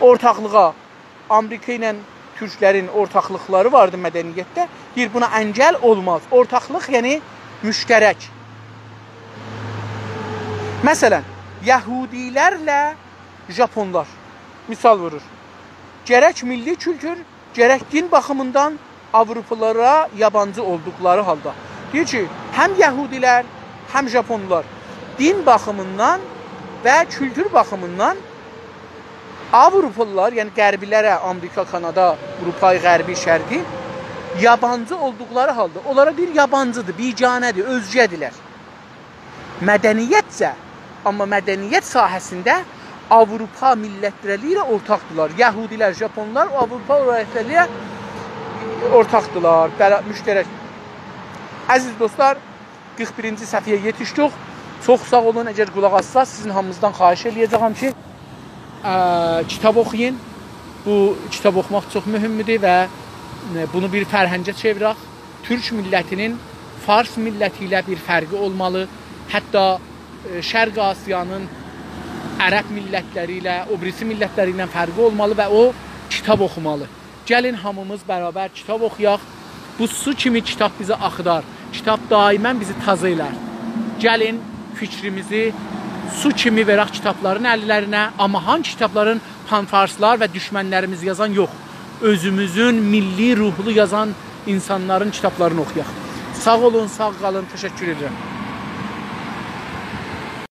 ortaqlığa, Amerika ilə türklərin ortaqlıqları vardı mədəniyyətdə, deyir buna əngəl olmaz. Ortaqlıq yəni müştərək. Məsələn, Yəhudilərlə Japonlar misal vurur. Gərək milli kültür, gərək din baxımından Avropalılara yabancı olduqları halda. Deyir ki, həm Yəhudilər, həm Japonlar din baxımından və kültür baxımından Avropalılar, yəni qərbilərə, Amerika, Kanada, Avropa, qərbi, şərqi yabancı olduqları halda onlara bir yabancıdır, biganədir, özgədirlər. Mədəniyyətcə, amma mədəniyyət sahəsində Avropa millətləri ilə ortaqdılar. Yəhudilər, Japonlar Avropa millətləri ilə ortaqdılar, müştərək. Əziz dostlar, 41-ci səhifəyə yetişdik. Çox sağ olun, əgər qulaq assaz, sizin hamınızdan xahiş eləyəcəm ki, kitab oxuyun. Bu kitab oxumaq çox mühümdür və bunu bir fərhəngə çevirək. Türk millətinin Fars milləti ilə bir fərqi olmalı. Hətta Şərq Asiyanın ərəb millətləri ilə, o birisi millətləri ilə fərqi olmalı və o kitab oxumalı. Gəlin hamımız bərabər kitab oxuyaq. Bu su kimi kitab bizi axıdar. Kitab daimən bizi tazə elər. Gəlin fikrimizi su kimi verək kitabların əllərinə, amma hangi kitabların panfarslar və düşmənlərimiz yazan yox. Özümüzün milli ruhlu yazan insanların kitablarını oxuyaq. Sağ olun, sağ qalın, təşəkkür edirəm.